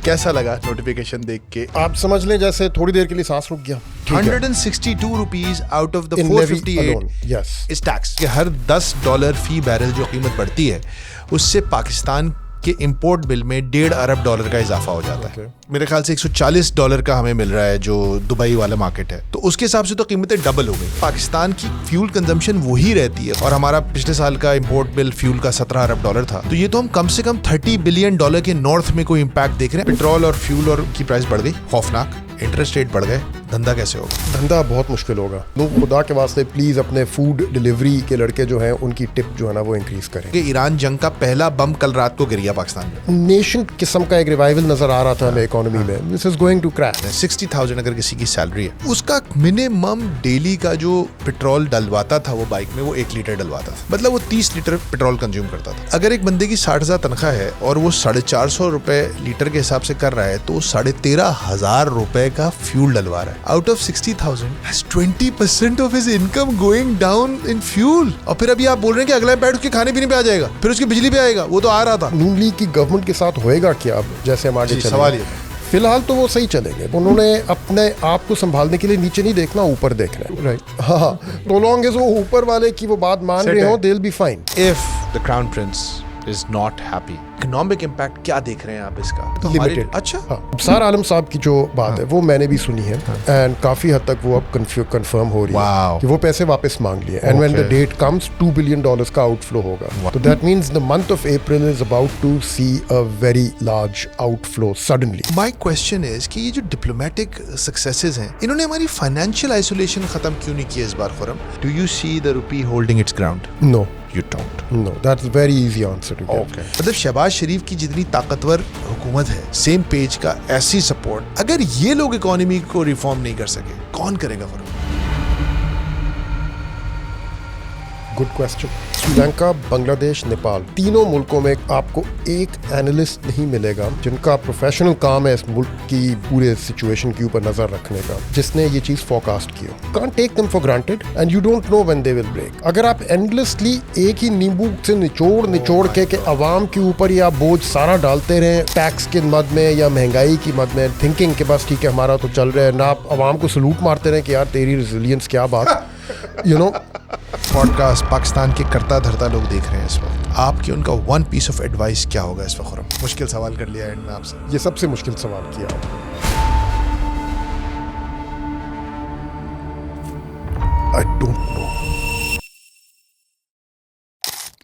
कैसा लगा नोटिफिकेशन देख के? आप समझ लें जैसे थोड़ी देर के लिए सांस रुक गया। 162 rupees out of the 458 is tax. Her $10 fee barrel जो कीमत बढ़ती है उससे पाकिस्तान के इंपोर्ट बिल में $1.5 अरब का इजाफा हो जाता है। मेरे ख्याल से $140 का हमें मिल रहा है जो दुबई वाला मार्केट है, तो उसके हिसाब से तो कीमतें डबल हो गई। पाकिस्तान की फ्यूल कंजम्पशन वही रहती है और हमारा पिछले साल का इंपोर्ट बिल फ्यूल का $17 अरब था, तो ये तो हम कम से कम $30 बिलियन के नॉर्थ में कोई इम्पैक्ट देख रहे हैं। पेट्रोल और फ्यूल और की प्राइस बढ़ गई, खौफनाक। इंटरेस्ट रेट बढ़ गए, धंधा कैसे होगा? धंधा बहुत मुश्किल होगा। लोग खुदा के वास्ते प्लीज अपने फूड डिलीवरी के लड़के जो हैं उनकी टिप जो है ना वो इंक्रीज करें। ईरान जंग का पहला बम कल रात को गिर गया पाकिस्तान में। नेशन किस्म का एक रिवाइवल नजर आ रहा था हमें इकोनॉमी में। This is going to crash. 60,000 अगर किसी की सैलरी है, उसका मिनिमम डेली का जो पेट्रोल डलवाता था वो बाइक में, वो 1 लीटर डलवाता था, मतलब वो 30 लीटर पेट्रोल कंज्यूम करता था। अगर एक बंदे की 60,000 तनख्वाह है और वो 450 रुपए लीटर के हिसाब से कर रहा है, तो 13,500 रुपए का फ्यूल डलवा रहा है। Out of 60,000 has 20% of his income going down in fuel। और फिर अभी आप बोल रहे हैं कि अगला इम्पैक्ट उसके खाने पीने पे आ जाएगा, फिर उसकी बिजली पे आएगा। वो तो आ रहा था। नून लीग की गवर्नमेंट के साथ होएगा क्या अब जैसे हम आगे चलेंगे? सवाल ये फिलहाल तो वो सही चलेंगे। उन्होंने अपने आप को संभालने के लिए नीचे नहीं देखना, ऊपर देखना है। राइट, हाँ। तो लॉन्ग एज वो ऊपर वाले की वो बात मान रहे हो, they'll be fine। If the crown prince is not happy, economic impact क्या देख रहे हैं आप इसका? तो लिमिटेड। अच्छा, हाँ। सार आलम साहब की जो बात है वो मैंने भी सुनी है, एंड काफी हद तक वो अब कंफर्म हो रही है कि वो पैसे वापस मांग लिए, and when the date comes $2 billion का आउटफ्लो होगा। तो that means the month of April is about to see a very large outflow suddenly. My question is कि ये जो डिप्लोमेटिक सक्सेसेस हैं, इन्होंने हमारी फाइनेंशियल आइसोलेशन खत्म क्यों नहीं किया इस बार? Khurram, do you see the rupee holding its ground? No, you don't. No, that's a very easy answer to get. Okay. मतलब शहबाज शरीफ की जितनी ताकतवर हुकूमत है, सेम पेज का ऐसी सपोर्ट, अगर ये लोग इकोनॉमी को रिफॉर्म नहीं कर सके, कौन करेगा फिर? Good question. श्रीलंका, बांग्लादेश, नेपाल, तीनों मुल्कों में आपको एक एनालिस्ट नहीं मिलेगा जिनका प्रोफेशनल काम है इस मुल्क की पूरे सिचुएशन के ऊपर नजर रखने का, जिसने ये चीज फोरकास्ट की हो। Can't take them for granted and you don't know when they will break. अगर आप एंडलेसली एक ही नींबू से निचोड़ के अवाम के ऊपर या बोझ सारा डालते रहे, टैक्स के मद में या महंगाई की मद में, थिंकिंग के बस ठीक है हमारा तो चल रहा है ना, आप अवाम को सलूट मारते रहे कि यार तेरी रेजिलियंस क्या बात, यू नो। पॉडकास्ट पाकिस्तान के करता धरता लोग देख रहे हैं इस वक्त, आपकी उनका वन पीस ऑफ एडवाइस क्या होगा इस वक्त? मुश्किल सवाल कर लिया एंड में आपसे। ये सबसे मुश्किल सवाल किया आपने। I don't know।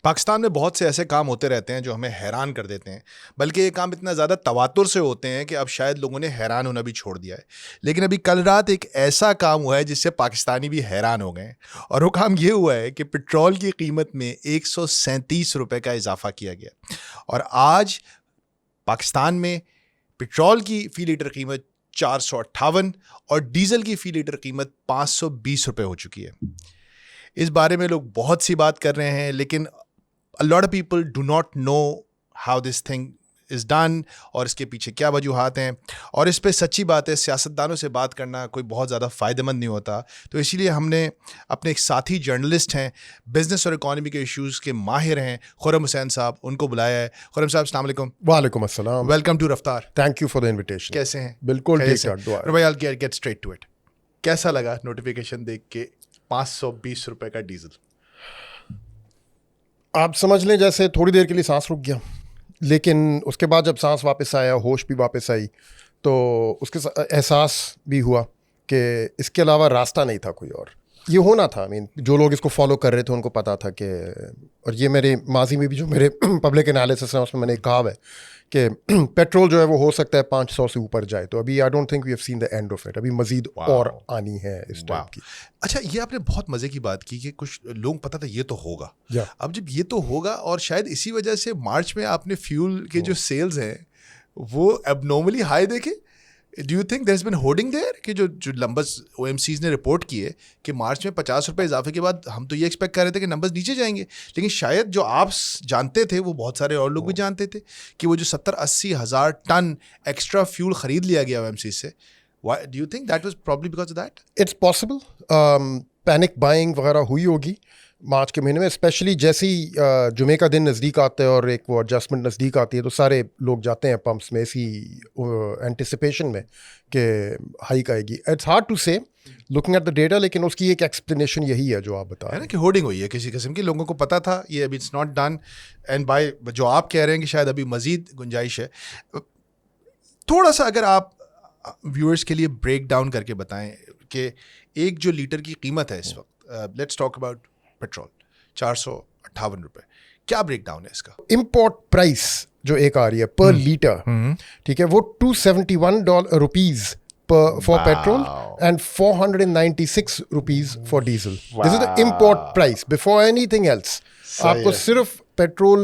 पाकिस्तान में बहुत से ऐसे काम होते रहते हैं जो हमें हैरान कर देते हैं, बल्कि ये काम इतना ज़्यादा तवातुर से होते हैं कि अब शायद लोगों ने हैरान होना भी छोड़ दिया है। लेकिन अभी कल रात एक ऐसा काम हुआ है जिससे पाकिस्तानी भी हैरान हो गए हैं, और वो काम ये हुआ है कि पेट्रोल की कीमत में 137 रुपये का इजाफा किया गया, और आज पाकिस्तान में पेट्रोल की फ़ी लीटर कीमत 458 और डीजल की फ़ी लीटर कीमत 520 रुपये हो चुकी है। इस बारे में लोग बहुत सी बात कर रहे हैं, लेकिन a lot of people do not know how this thing is done और इसके पीछे क्या वजूहात हैं। और इस पे सच्ची बात है, सियासतदानों से बात करना कोई बहुत ज़्यादा फ़ायदेमंद नहीं होता, तो इसीलिए हमने अपने एक साथी जर्नलिस्ट हैं, बिजनेस और इकोनॉमी के इश्यूज़ के माहिर हैं, खुर्रम हुसैन साहब, उनको बुलाया है। खुर्रम साहब, अस्सलाम वालेकुम। वालेकुम अस्सलाम। वेलकम टू रफ्तार। Thank you for the invitation. कैसे हैं? बिल्कुल ठीक ठाक, दुआ है। भाई, I'll get straight to it। कैसा लगा नोटिफिकेशन देख के 520 रुपये का डीजल? आप समझ लें जैसे थोड़ी देर के लिए सांस रुक गया, लेकिन उसके बाद जब सांस वापस आया, होश भी वापस आई, तो उसके एहसास भी हुआ कि इसके अलावा रास्ता नहीं था कोई और। ये होना था। जो लोग इसको फॉलो कर रहे थे उनको पता था कि, और ये मेरे माजी में भी जो मेरे पब्लिक एनालिसिस है उसमें मैंने कहा है कि पेट्रोल जो है वो हो सकता है 500 से ऊपर जाए। तो अभी I don't think we have seen the end of it. अभी मजीद और आनी है इस टाइप की। अच्छा, ये आपने बहुत मजे की बात की कि कुछ लोग पता था ये तो होगा। अब जब ये तो होगा, और शायद इसी वजह से मार्च में आपने फ्यूल के जो सेल्स हैं वो एबनॉर्मली हाई देखे। Do you think there has been hoarding there कि जो नंबर्स OMCs ने रिपोर्ट किए कि मार्च में 50 रुपये इजाफे के बाद हम तो ये एक्सपेक्ट कर रहे थे कि नंबर्स नीचे जाएंगे, लेकिन शायद जो आप जानते थे वो बहुत सारे और लोग भी जानते थे कि वो जो 70-80 हज़ार टन एक्स्ट्रा फ्यूल खरीद लिया गया OMC से। Do you think that was probably because of that? It's possible. Panic buying वगैरह हुई होगी, मार्च के महीने में, स्पेशली जैसे ही जुमे का दिन नज़दीक आता है और एक वो एडजस्टमेंट नज़दीक आती है तो सारे लोग जाते हैं पंप्स में इसी एंटिसिपेशन में कि हाइक आएगी. इट्स हार्ड टू से लुकिंग एट द डेटा, लेकिन उसकी एक एक्सप्लेनेशन यही है जो आप बता रहे हैं ना कि होर्डिंग हुई है किसी किस्म की, लोगों को पता था ये अभी it's not done, and by जो आप कह रहे हैं कि शायद अभी मजीद गुंजाइश है. थोड़ा सा अगर आप व्यूअर्स के लिए ब्रेक डाउन करके बताएं कि एक जो लीटर की कीमत है इस वक्त, लेट्स टॉक अबाउट पेट्रोल 458 रुपए, क्या ब्रेक डाउन है इसका? इंपोर्ट प्राइस जो एक आ रही है पर लीटर, ठीक है, वो $271 for petrol and 496 rupees for diesel. This is the import price before anything else. आपको सिर्फ पेट्रोल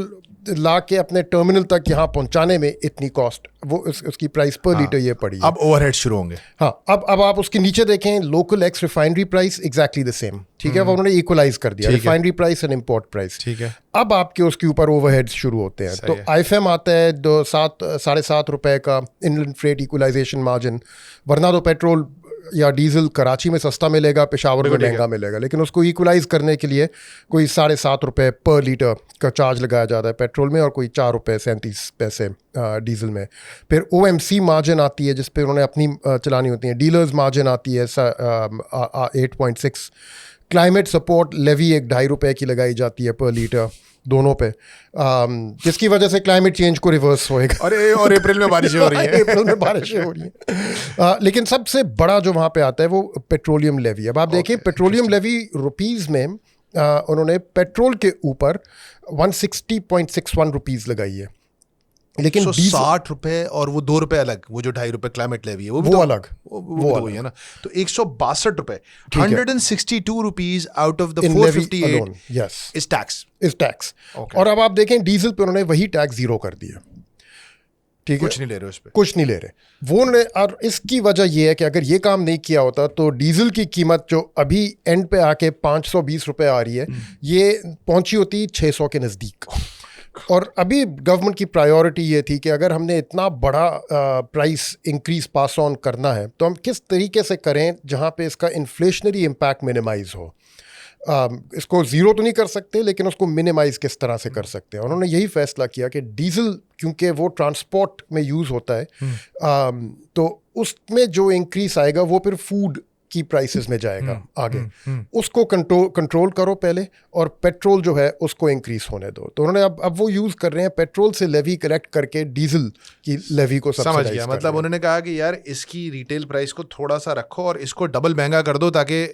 ला के अपने टर्मिनल तक यहाँ पहुंचाने में इतनी कॉस्ट, वो उसकी प्राइस पर लीटर ये पड़ी है. अब ओवरहेड शुरू होंगे. हाँ, अब आप उसके नीचे देखें, local x refinery price exactly the same, ठीक है, वो उन्होंने इक्वलाइज कर दिया, refinery price and import price, ठीक है. अब आपके उसके ऊपर ओवरहेड्स शुरू होते हैं. तो IFM आता है 7.5 रुपए का इनलैंड फ्रेट इक्वलाइजेशन मार्जिन, वरना तो पेट्रोल या डीजल कराची में सस्ता मिलेगा, पेशावर में महंगा मिलेगा, लेकिन उसको इक्वलाइज करने के लिए कोई 7.5 रुपए पर लीटर का चार्ज लगाया जाता है पेट्रोल में और कोई 4 रुपए 37 पैसे डीजल में. फिर OMC मार्जिन आती है जिस पे उन्होंने अपनी चलानी होती है, डीलर्स मार्जिन आती है 8.6, क्लाइमेट सपोर्ट लेवी 2.5 रुपए की लगाई जाती है पर लीटर दोनों पे, जिसकी वजह से क्लाइमेट चेंज को रिवर्स होएगा. और अप्रैल में बारिशें हो रही हैं. अप्रैल में बारिशें हो रही हैं. लेकिन सबसे बड़ा जो वहाँ पे आता है वो पेट्रोलियम लेवी. अब आप देखिए पेट्रोलियम लेवी रुपीज़ में उन्होंने पेट्रोल के ऊपर 160.61 रुपीज़ लगाई है, लेकिन 60 रुपए और वो 2 रुपए अलग, वो जो 2.5 रुपए क्लाइमेट लेवी है वो अलग, वो अलग है ना. तो 162 रुपए, 162 rupees out of the 458 is tax. और अब आप देखें डीजल पे उन्होंने वही टैक्स जीरो कर दिया, ठीक है, कुछ नहीं ले रहे उस पे, कुछ नहीं ले रहे वो ने. और इसकी वजह ये है कि अगर ये काम नहीं किया होता तो डीजल की कीमत जो अभी एंड पे आके 520 रुपए आ रही है, ये पहुंची होती 600 के नज़दीक. और अभी गवर्नमेंट की प्रायोरिटी ये थी कि अगर हमने इतना बड़ा प्राइस इंक्रीज पास ऑन करना है तो हम किस तरीके से करें जहाँ पे इसका इन्फ्लेशनरी इम्पैक्ट मिनिमाइज हो. इसको ज़ीरो तो नहीं कर सकते, लेकिन उसको मिनिमाइज किस तरह से कर सकते हैं. उन्होंने यही फैसला किया कि डीजल क्योंकि वो ट्रांसपोर्ट में यूज़ होता है, तो उसमें जो इंक्रीज आएगा वो फिर फूड की प्राइसेस में जाएगा आगे. उसको कंट्रोल करो पहले, और पेट्रोल जो है उसको इंक्रीज होने दो. तो उन्होंने अब वो यूज़ कर रहे हैं पेट्रोल से लेवी कलेक्ट करके डीजल की लेवी को समझ गया. मतलब उन्होंने कहा कि यार इसकी रिटेल प्राइस को थोड़ा सा रखो और इसको डबल महंगा कर दो ताकि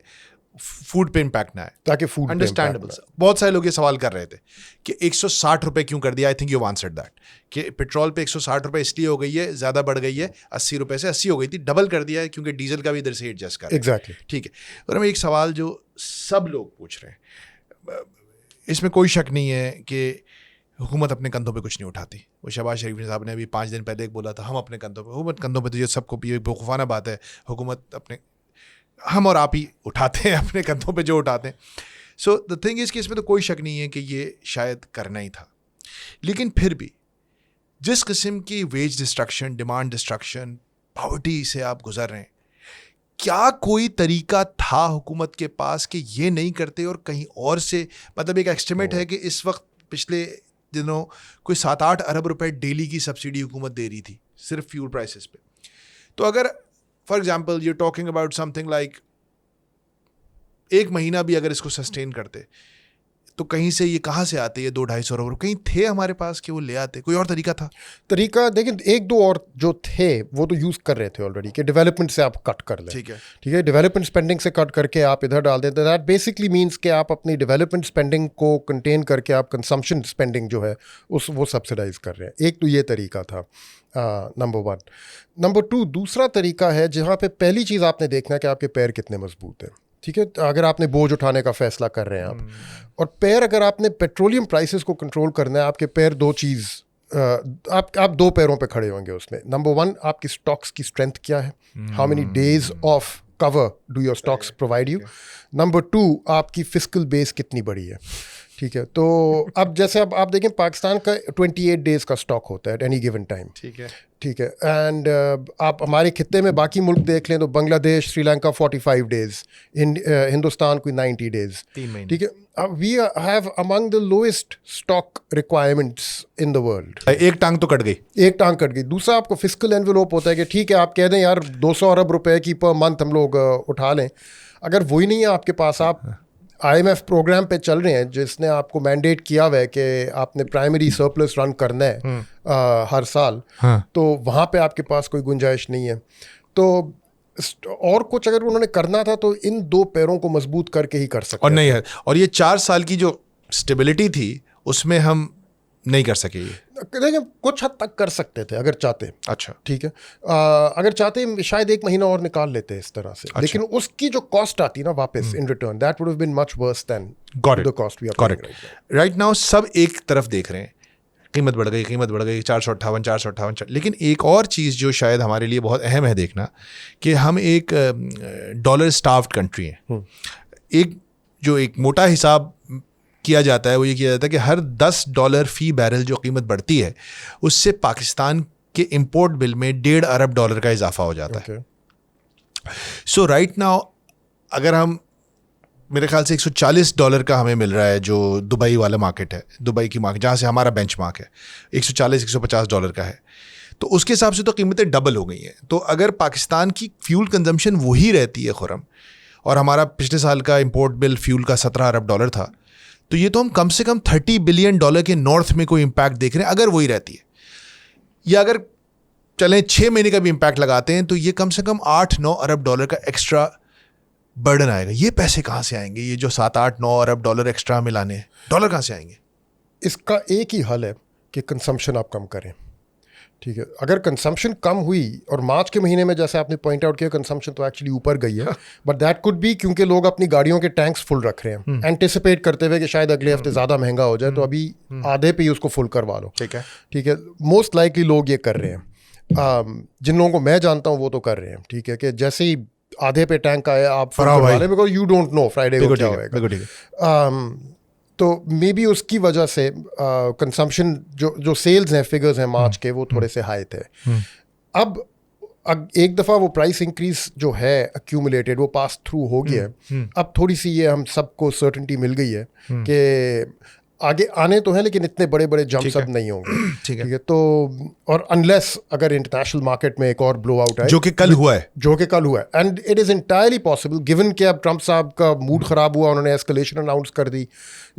फूड पे इम्पैक्ट ना आए, ताकि फूड अंडरस्टैंडेबल. बहुत सारे लोग ये सवाल कर रहे थे कि 160 रुपए क्यों कर दिया. I think you answered that कि पेट्रोल पे 160 रुपए इसलिए हो गई है, ज़्यादा बढ़ गई है, 80 रुपए से 80 हो गई थी, डबल कर दिया है क्योंकि डीजल का भी इधर से एडजस्ट कर. एग्जैक्टली, ठीक है. और हमें एक सवाल जो सब लोग पूछ रहे हैं, इसमें कोई शक नहीं है कि हुकूमत अपने कंधों पे कुछ नहीं उठाती. वो शहबाज शरीफ साहब ने अभी 5 दिन पहले एक बोला था, हम अपने कंधों पे, हुकूमत कंधों पे, तो ये सबको बेवकूफ़ाना बात है. हुकूमत अपने, हम और आप ही उठाते हैं अपने कंधों पे जो उठाते हैं. सो द थिंग इज़ कि इसमें तो कोई शक नहीं है कि ये शायद करना ही था. लेकिन फिर भी जिस किस्म की wage destruction, demand destruction, poverty से आप गुजर रहे हैं, क्या कोई तरीका था हुकूमत के पास कि ये नहीं करते और कहीं और से, मतलब एक एस्टिमेट है कि इस वक्त पिछले दिनों कोई 7-8 अरब रुपए डेली की सब्सिडी हुकूमत दे रही थी सिर्फ फ्यूल प्राइसेस पे. तो अगर for example you talking about something like 1 महीना भी अगर इसको सस्टेन करते तो कहीं से ये कहाँ से आते, ये 200-250 अरब कहीं थे हमारे पास कि वो ले आते? कोई और तरीका था? देखिए 1-2 और जो थे वो तो यूज़ कर रहे थे ऑलरेडी कि डेवलपमेंट से आप कट कर लें. ठीक है, डेवलपमेंट स्पेंडिंग से कट करके आप इधर डाल देते. दैट बेसिकली मीन्स कि आप अपनी डेवलपमेंट स्पेंडिंग को कंटेन करके आप कंजम्पशन स्पेंडिंग जो है वो सब्सिडाइज कर रहे हैं. एक तो ये तरीका था, नंबर 1. नंबर 2, दूसरा तरीका है जहाँ पे पहली चीज़ आपने देखना है कि आपके पैर कितने मजबूत हैं. ठीक है, अगर आपने बोझ उठाने का फैसला कर रहे हैं आप, और पैर, अगर आपने पेट्रोलियम प्राइसेस को कंट्रोल करना है, आपके पैर 2 चीज़, आप 2 पैरों पे खड़े होंगे उसमें. नंबर 1, आपकी स्टॉक्स की स्ट्रेंथ क्या है, how many days of cover do your stocks provide you. Number 2, आपकी फिस्कल बेस कितनी बड़ी है. ठीक है, तो अब जैसे अब आप देखें पाकिस्तान का 28 डेज का स्टॉक होता है एट एनी गिवन टाइम, ठीक है, ठीक है, एंड आप हमारे खित्ते में बाकी मुल्क देख लें तो बांग्लादेश, श्रीलंका 45 डेज, हिंदुस्तान कोई 90 डेज, 3 महीने। ठीक है। We have among the lowest stock requirements in the world. एक टांग तो कट गई, एक टांग कट गई। दूसरा, आपको फिस्कल एनवेलोप होता है कि ठीक है आप कह दें यार 200 अरब रुपए की पर मंथ हम लोग उठा लें, अगर वही नहीं है आपके पास, आप IMF प्रोग्राम पे चल रहे हैं जिसने आपको मैंडेट किया हुआ है कि आपने प्राइमरी सरप्लस रन करना है हर साल, तो वहाँ पे आपके पास कोई गुंजाइश नहीं है। तो और कुछ अगर उन्होंने करना था तो इन 2 पैरों को मजबूत करके ही कर सकते और नहीं है। और ये 4 साल की जो स्टेबिलिटी थी उसमें हम नहीं कर सके ये। देखिए कुछ हद तक कर सकते थे अगर चाहते। अच्छा, ठीक है, अगर चाहते शायद 1 महीना और निकाल लेते इस तरह से। अच्छा। लेकिन उसकी जो कॉस्ट आती ना वापस in return, that would have been much worse than the cost we are paying right now. सब एक तरफ देख रहे हैं, कीमत बढ़ गई, कीमत बढ़ गई, 458, लेकिन एक और चीज़ जो शायद हमारे लिए बहुत अहम है देखना, कि हम एक डॉलर स्टार्व्ड कंट्री हैं। एक मोटा हिसाब किया जाता है, वो ये किया जाता है कि हर $10 फी बैरल जो कीमत बढ़ती है उससे पाकिस्तान के इंपोर्ट बिल में $1.5 अरब का इजाफा हो जाता है। सो राइट नाउ अगर हम, मेरे ख्याल से $140 का हमें मिल रहा है जो दुबई वाला मार्केट है, दुबई की मार्केट जहाँ से हमारा बेंचमार्क है, $140-150 का है, तो उसके हिसाब से तो कीमतें डबल हो गई हैं। तो अगर पाकिस्तान की फ्यूल कंजम्पशन वही रहती है खुरम, और हमारा पिछले साल का इंपोर्ट बिल फ्यूल का $17 अरब था, तो ये तो हम कम से कम $30 बिलियन के नॉर्थ में कोई इम्पैक्ट देख रहे हैं अगर वही रहती है। या अगर चलें 6 महीने का भी इम्पैक्ट लगाते हैं तो ये कम से कम $8-9 अरब का एक्स्ट्रा बर्डन आएगा। ये पैसे कहाँ से आएंगे? ये जो $7-8-9 अरब एक्स्ट्रा मिलाने हैं, डॉलर कहाँ से आएंगे? इसका एक ही हल है कि कंजम्पशन आप कम करें। ठीक है, अगर कंजम्पशन कम हुई, और मार्च के महीने में जैसे आपने पॉइंट आउट किया कंजम्पशन तो एक्चुअली ऊपर गई है, बट दैट कुड बी क्योंकि लोग अपनी गाड़ियों के टैंक्स फुल रख रहे हैं, एंटिसिपेट करते हुए कि शायद अगले हफ्ते ज़्यादा महंगा हो जाए, तो अभी आधे पे ही उसको फुल करवा लो। ठीक है, ठीक है, मोस्ट लाइकली लोग ये कर रहे हैं। जिन लोगों को मैं जानता हूँ वो तो कर रहे हैं। ठीक है, कि जैसे ही आधे पे टैंक आए आप फुल करवा लें, because you don't no Friday को क्या होगा। तो मे बी उसकी वजह से कंजम्पशन जो सेल्स हैं, फिगर्स हैं मार्च के, वो थोड़े से हाई थे। अब एक दफ़ा वो प्राइस इंक्रीज जो है एक्यूमुलेटेड, वो पास थ्रू हो गया है। अब थोड़ी सी ये हम सबको सर्टेनिटी मिल गई है कि आगे आने तो हैं लेकिन इतने बड़े बड़े जंप्स अब नहीं होंगे। ठीक है, तो और अनलेस अगर इंटरनेशनल मार्केट में एक और ब्लो आउट है, जो कि कल हुआ है, and it is entirely possible given कि अब ट्रंप साहब का मूड ख़राब हुआ, उन्होंने एस्केलेशन अनाउंस कर दी,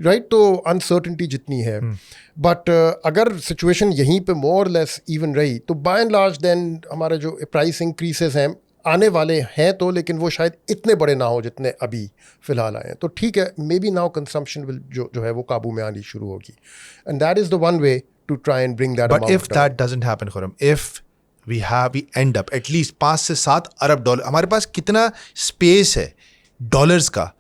राइट। तो अनसर्टेनिटी जितनी है, बट अगर सिचुएशन यहीं पे मोर लेस इवन रही तो बाय एंड लार्ज देन हमारे जो प्राइस इंक्रीसेस हैं आने वाले हैं, तो लेकिन वो शायद इतने बड़े ना हो जितने अभी फ़िलहाल आए हैं। तो ठीक है, maybe now consumption will जो है वो काबू में आनी शुरू होगी, and that is the one way to try and bring that amount down. But if that doesn't happen Khurram, if we end up at least $5 से $7 अरब, हमारे पास कितना स्पेस है डॉलर्स का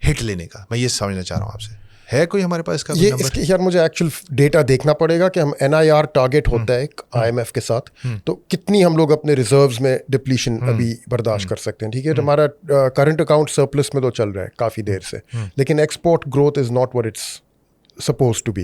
हिट लेने का? मैं ये समझना चाह रहा हूँ आपसे, है कोई हमारे पास इसका ये इसके यार मुझे एक्चुअल डेटा देखना पड़ेगा कि हम NIR टारगेट होता है एक IMF के साथ, तो कितनी हम लोग अपने रिजर्व्स में डिप्लीशन अभी बर्दाश्त कर सकते हैं। ठीक है, हमारा करंट अकाउंट सरप्लस में तो चल रहा है काफ़ी देर से, लेकिन export growth is not what it's supposed to be.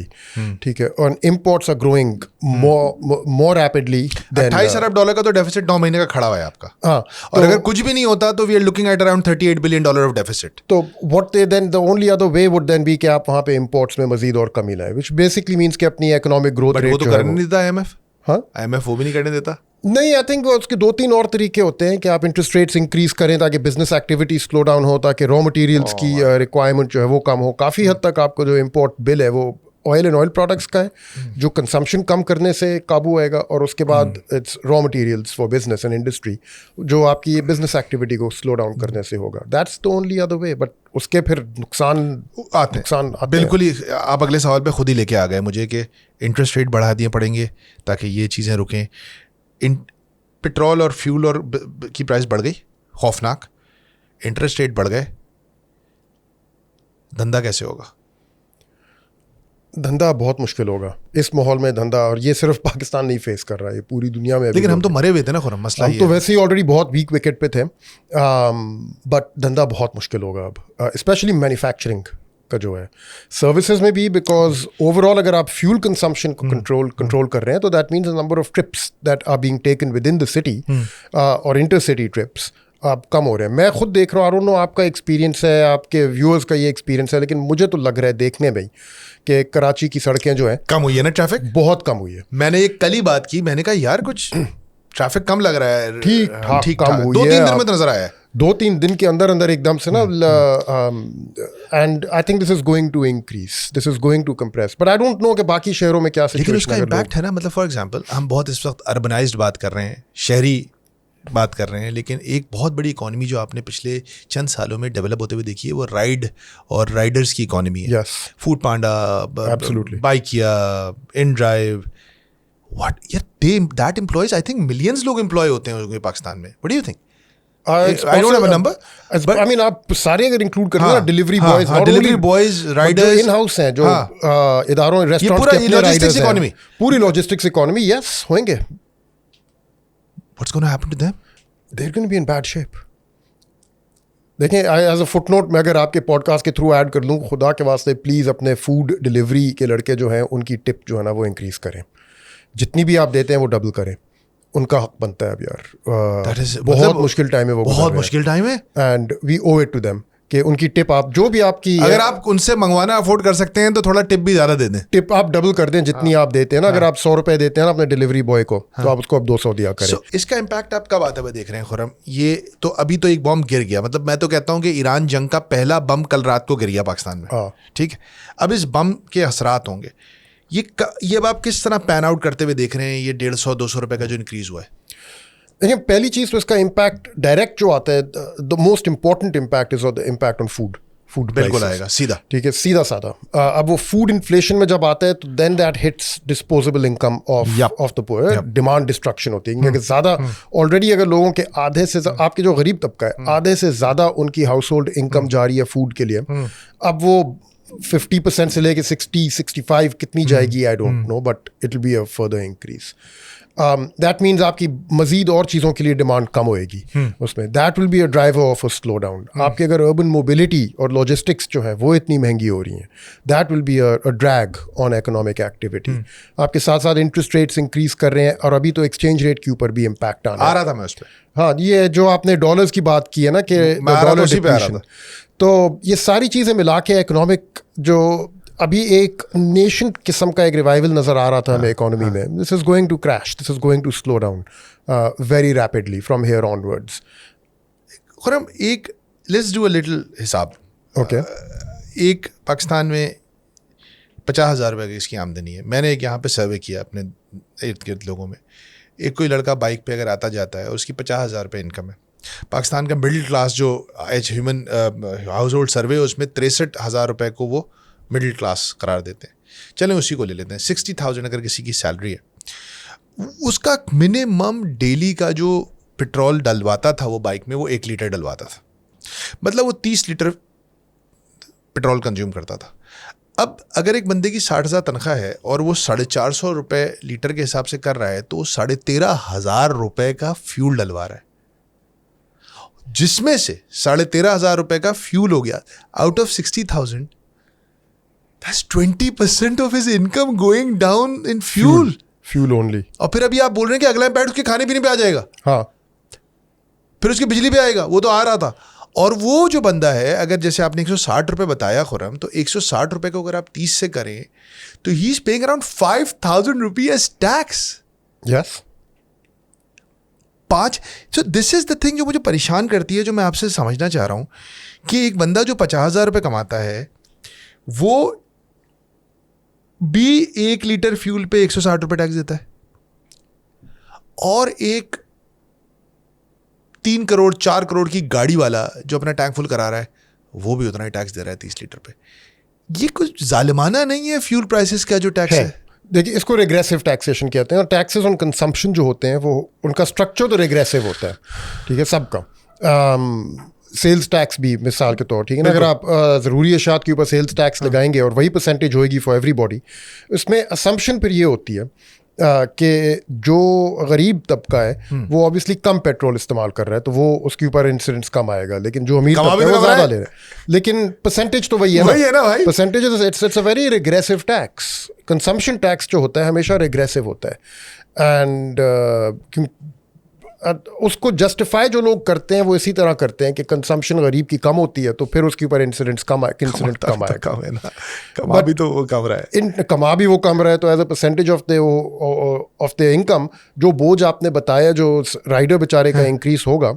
ठीक है, और imports are growing more rapidly than $28 अरब का तो डेफिसिट 9 महीने का खड़ा हुआ है आपका। हाँ, और अगर कुछ भी नहीं होता तो we are looking at around $38 billion of deficit. तो what they then the only other way would then be कि आप वहाँ पे imports में मजीद और कमी लाए, which basically means कि अपनी economic growth rate वो तो करने नहीं देता IMF। हाँ, IMF वो भी नहीं करने देता। नहीं, आई थिंक उसके 2-3 और तरीके होते हैं कि आप इंटरेस्ट रेट्स इंक्रीज करें ताकि बिजनेस एक्टिविटी स्लो डाउन हो, ताकि रॉ मटेरियल्स की रिक्वायरमेंट जो है वो कम हो। काफ़ी हद तक आपको जो इम्पोर्ट बिल है वो ऑयल एंड ऑयल प्रोडक्ट्स का है, जो कंजम्पशन कम करने से काबू आएगा, और उसके बाद it's raw materials for business and industry जो आपकी ये बिजनेस एक्टिविटी को स्लो डाउन करने से होगा। That's the only other way, but उसके फिर नुकसान आते बिल्कुल ही। आप अगले सवाल पे खुद ही लेके आ गए मुझे कि इंटरेस्ट रेट बढ़ा दिए पड़ेंगे ताकि ये चीज़ें रुकें। पेट्रोल और फ्यूल और की प्राइस बढ़ गई खौफनाक, इंटरेस्ट रेट बढ़ गए, धंधा कैसे होगा? धंधा बहुत मुश्किल होगा इस माहौल में धंधा, और ये सिर्फ पाकिस्तान नहीं फेस कर रहा है, ये पूरी दुनिया में। लेकिन हम तो मरे हुए थे ना खुरम, मसला हम तो वैसे ही ऑलरेडी बहुत वीक विकेट पे थे, बट धंधा बहुत मुश्किल होगा अब, स्पेशली मैन्युफैक्चरिंग। का जो है, सर्विसेज में भी, बिकॉज ओवरऑल अगर आप फ्यूल कंजम्पशन को कंट्रोल कर रहे हैं तो that means the number of trips that are being taken within the city और इंटर सिटी ट्रिप्स आप कम हो रहे हैं. मैं खुद देख रहा हूँ, आई डोंट नो आपका एक्सपीरियंस है, आपके व्यूअर्स का ये एक्सपीरियंस है, लेकिन मुझे तो लग रहा है देखने में कि कराची की सड़कें जो हैं कम हुई है ना, ट्रैफिक बहुत कम हुई है. मैंने एक कल ही बात की, मैंने कहा यार कुछ ट्रैफिक कम लग रहा है. ठीक कम हुई है. 2-3 दिन में तो नजर आया है. 2-3 दिन के अंदर अंदर एकदम से ना, and I think this is going to increase, this is going to compress, but I don't know कि बाकी शहरों में क्या लेकिन सिचुएशन उसका इम्पैक्ट है ना. मतलब फॉर एग्जांपल हम बहुत इस वक्त अर्बनाइज्ड बात कर रहे हैं, शहरी बात कर रहे हैं, लेकिन एक बहुत बड़ी इकोनॉमी जो आपने पिछले चंद सालों में डेवलप होते हुए देखी है वो राइड और राइडर्स की इकोनॉमी है. Food panda, Bykea, in drive, what यार, that employs I think millions लोग एम्प्लॉय होते हैं पाकिस्तान में. What do you think? I don't have a number, but I mean आप सारे अगर इंक्लूड करते हैं, delivery boys, Riders, in house हैं जो इदारों, रेस्टोरेंट्स के अपने राइडर्स हैं, पूरी लॉजिस्टिक्स इकोनॉमी, यस होंगे. What's going to happen to them? They're going to be in bad shape. देखें, एज अ फुटनोट मैं अगर आपके पॉडकास्ट के थ्रू ऐड कर दूं, खुदा के वास्ते प्लीज़ अपने फूड डिलीवरी के लड़के जो हैं उनकी टिप जो है ना वो इंक्रीज़ करें. जितनी भी आप देते हैं वो डबल करें, उनका हक बनता है. अब यार बहुत मुश्किल टाइम है, वो बहुत मुश्किल टाइम है, and we owe it to them कि उनकी टिप आप जो भी आपकी, अगर आप उनसे मंगवाना अफोर्ड कर सकते हैं तो थोड़ा टिप भी ज़्यादा दे दें. टिप आप डबल कर दें जितनी आप देते हैं ना. अगर आप 100 रुपए देते हैं ना अपने डिलीवरी बॉय को, तो आप उसको अब 200 दिया करें. इसका इम्पैक्ट आप कब आते हुए देख रहे हैं खुर्रम? ये तो अभी तो एक बम गिर गया, मतलब मैं तो कहता हूँ कि ईरान जंग का पहला बम कल रात को गिर गया पाकिस्तान में. ठीक है, अब इस बम के असरात होंगे. ये अब आप किस तरह पैन आउट करते हुए देख रहे हैं, ये 150-200 रुपए का जो इंक्रीज हुआ है? देखिए, पहली चीज़ तो इसका इम्पैक्ट डायरेक्ट जो आता है, the most important impact is the impact on food बिल्कुल आएगा सीधा. ठीक है, सीधा साधा. अब वो फूड इन्फ्लेशन में जब आता है तो then that hits disposable income of the poor. Demand destruction होती है क्योंकि ज़्यादा ऑलरेडी अगर लोगों के आधे से आपके जो गरीब तबका है, आधे से ज़्यादा उनकी हाउस होल्ड इनकम जा रही है फूड के लिए. अब वो 50% से लेके 60-65 कितनी जाएगी आई don't no, but it will be a further increase. That means आपकी मजीद और चीज़ों के लिए डिमांड कम होएगी उसमें. That will be a driver of a slow down. आपके अगर अर्बन मोबिलिटी और लॉजिस्टिक्स जो है वो इतनी महंगी हो रही हैं, that will be a drag on economic activity. आपके साथ साथ इंटरेस्ट रेट्स इंक्रीज कर रहे हैं और अभी तो एक्सचेंज रेट के ऊपर भी इम्पैक्ट आ रहा था. मैं उस पर, हाँ, ये जो आपने डॉलर्स की बात की है ना कि डॉलर डिप्रेशन, तो ये सारी चीज़ें मिला के इकोनॉमिक जो अभी एक नेशन किस्म का एक रिवाइवल नज़र आ रहा था हमें इकोनॉमी में, this is going to crash, this is going to slow down very rapidly from here onwards. Khurram, एक लेट्स डू अ लिटिल हिसाब. ओके, एक पाकिस्तान में 50,000 रुपये की इसकी आमदनी है. मैंने एक यहाँ पे सर्वे किया अपने इर्द गिर्द लोगों में. एक कोई लड़का बाइक पे अगर आता जाता है, उसकी 50,000 रुपये इनकम है. पाकिस्तान का मिडिल क्लास जो ह्यूमन हाउस होल्ड सर्वे है उसमें 63,000 रुपये को वो मिडिल क्लास करार देते हैं. चलें उसी को ले लेते हैं. 60,000 अगर किसी की सैलरी है, उसका मिनिमम डेली का जो पेट्रोल डलवाता था वो बाइक में, वो 1 लीटर डलवाता था. मतलब वो 30 लीटर पेट्रोल कंज्यूम करता था. अब अगर एक बंदे की 60,000 तनख्वाह है और वो 450 रुपये लीटर के हिसाब से कर रहा है, तो 13,500 रुपये का फ्यूल डलवा रहा है, जिसमें से 13,500 रुपये का फ्यूल हो गया. Out of 60,000, that's 20% of his income going down in fuel only. और फिर अभी आप बोल रहे हैं कि अगला इम्पैक्ट उसके खाने पीने पे आ जाएगा. हाँ, फिर उसकी बिजली पे आएगा. वो तो आ रहा था. और वो जो बंदा है, अगर जैसे आपने 160 रुपये बताया खुर्रम, तो 160 रुपये को अगर आप 30 से करें तो he is paying around 5,000 rupees as tax. Yes, 5. So this is the thing जो मुझे परेशान करती है, जो मैं आपसे समझना चाह रहा हूँ कि एक बंदा जो 50,000 रुपये कमाता है वो भी 1 लीटर फ्यूल पे 160 रुपये टैक्स देता है, और एक 3 करोड़ 4 करोड़ की गाड़ी वाला जो अपना टैंक फुल करा रहा है वो भी उतना ही टैक्स दे रहा है 30 लीटर पे. ये कुछ जालिमाना नहीं है फ्यूल प्राइसेस का जो टैक्स है? देखिए, इसको रिग्रेसिव टैक्सेशन कहते हैं, और टैक्सेस ऑन कंजम्पशन जो होते हैं वो उनका स्ट्रक्चर तो रिग्रेसिव होता है. ठीक है, सबका. सेल्स टैक्स भी मिसाल के तौर, ठीक है ना, अगर आप ज़रूरी अशात के ऊपर सेल्स टैक्स लगाएंगे और वही परसेंटेज होएगी फॉर एवरीबॉडी, उसमें असम्पशन फिर ये होती है कि जो गरीब तबका है वो ऑब्वियसली कम पेट्रोल इस्तेमाल कर रहा है, तो वो उसके ऊपर इंसिडेंट्स कम आएगा, लेकिन जो अमीर तबका है वो ज़्यादा ले रहा है। लेकिन परसेंटेज तो वही है ना भाई। Percentage it's a very regressive tax. Consumption tax जो होता है हमेशा रिग्रेसिव होता है, एंड उसको जस्टिफाई जो लोग करते हैं वो इसी तरह करते हैं कि कंजम्पशन गरीब की कम होती है तो फिर उसके ऊपर इंसिडेंट्स कम आएगा। कमा भी तो वो कम रहा है, कमा भी वो कम रहा है, तो as a percentage of the income जो बोझ आपने बताया जो राइडर बेचारे का इंक्रीज होगा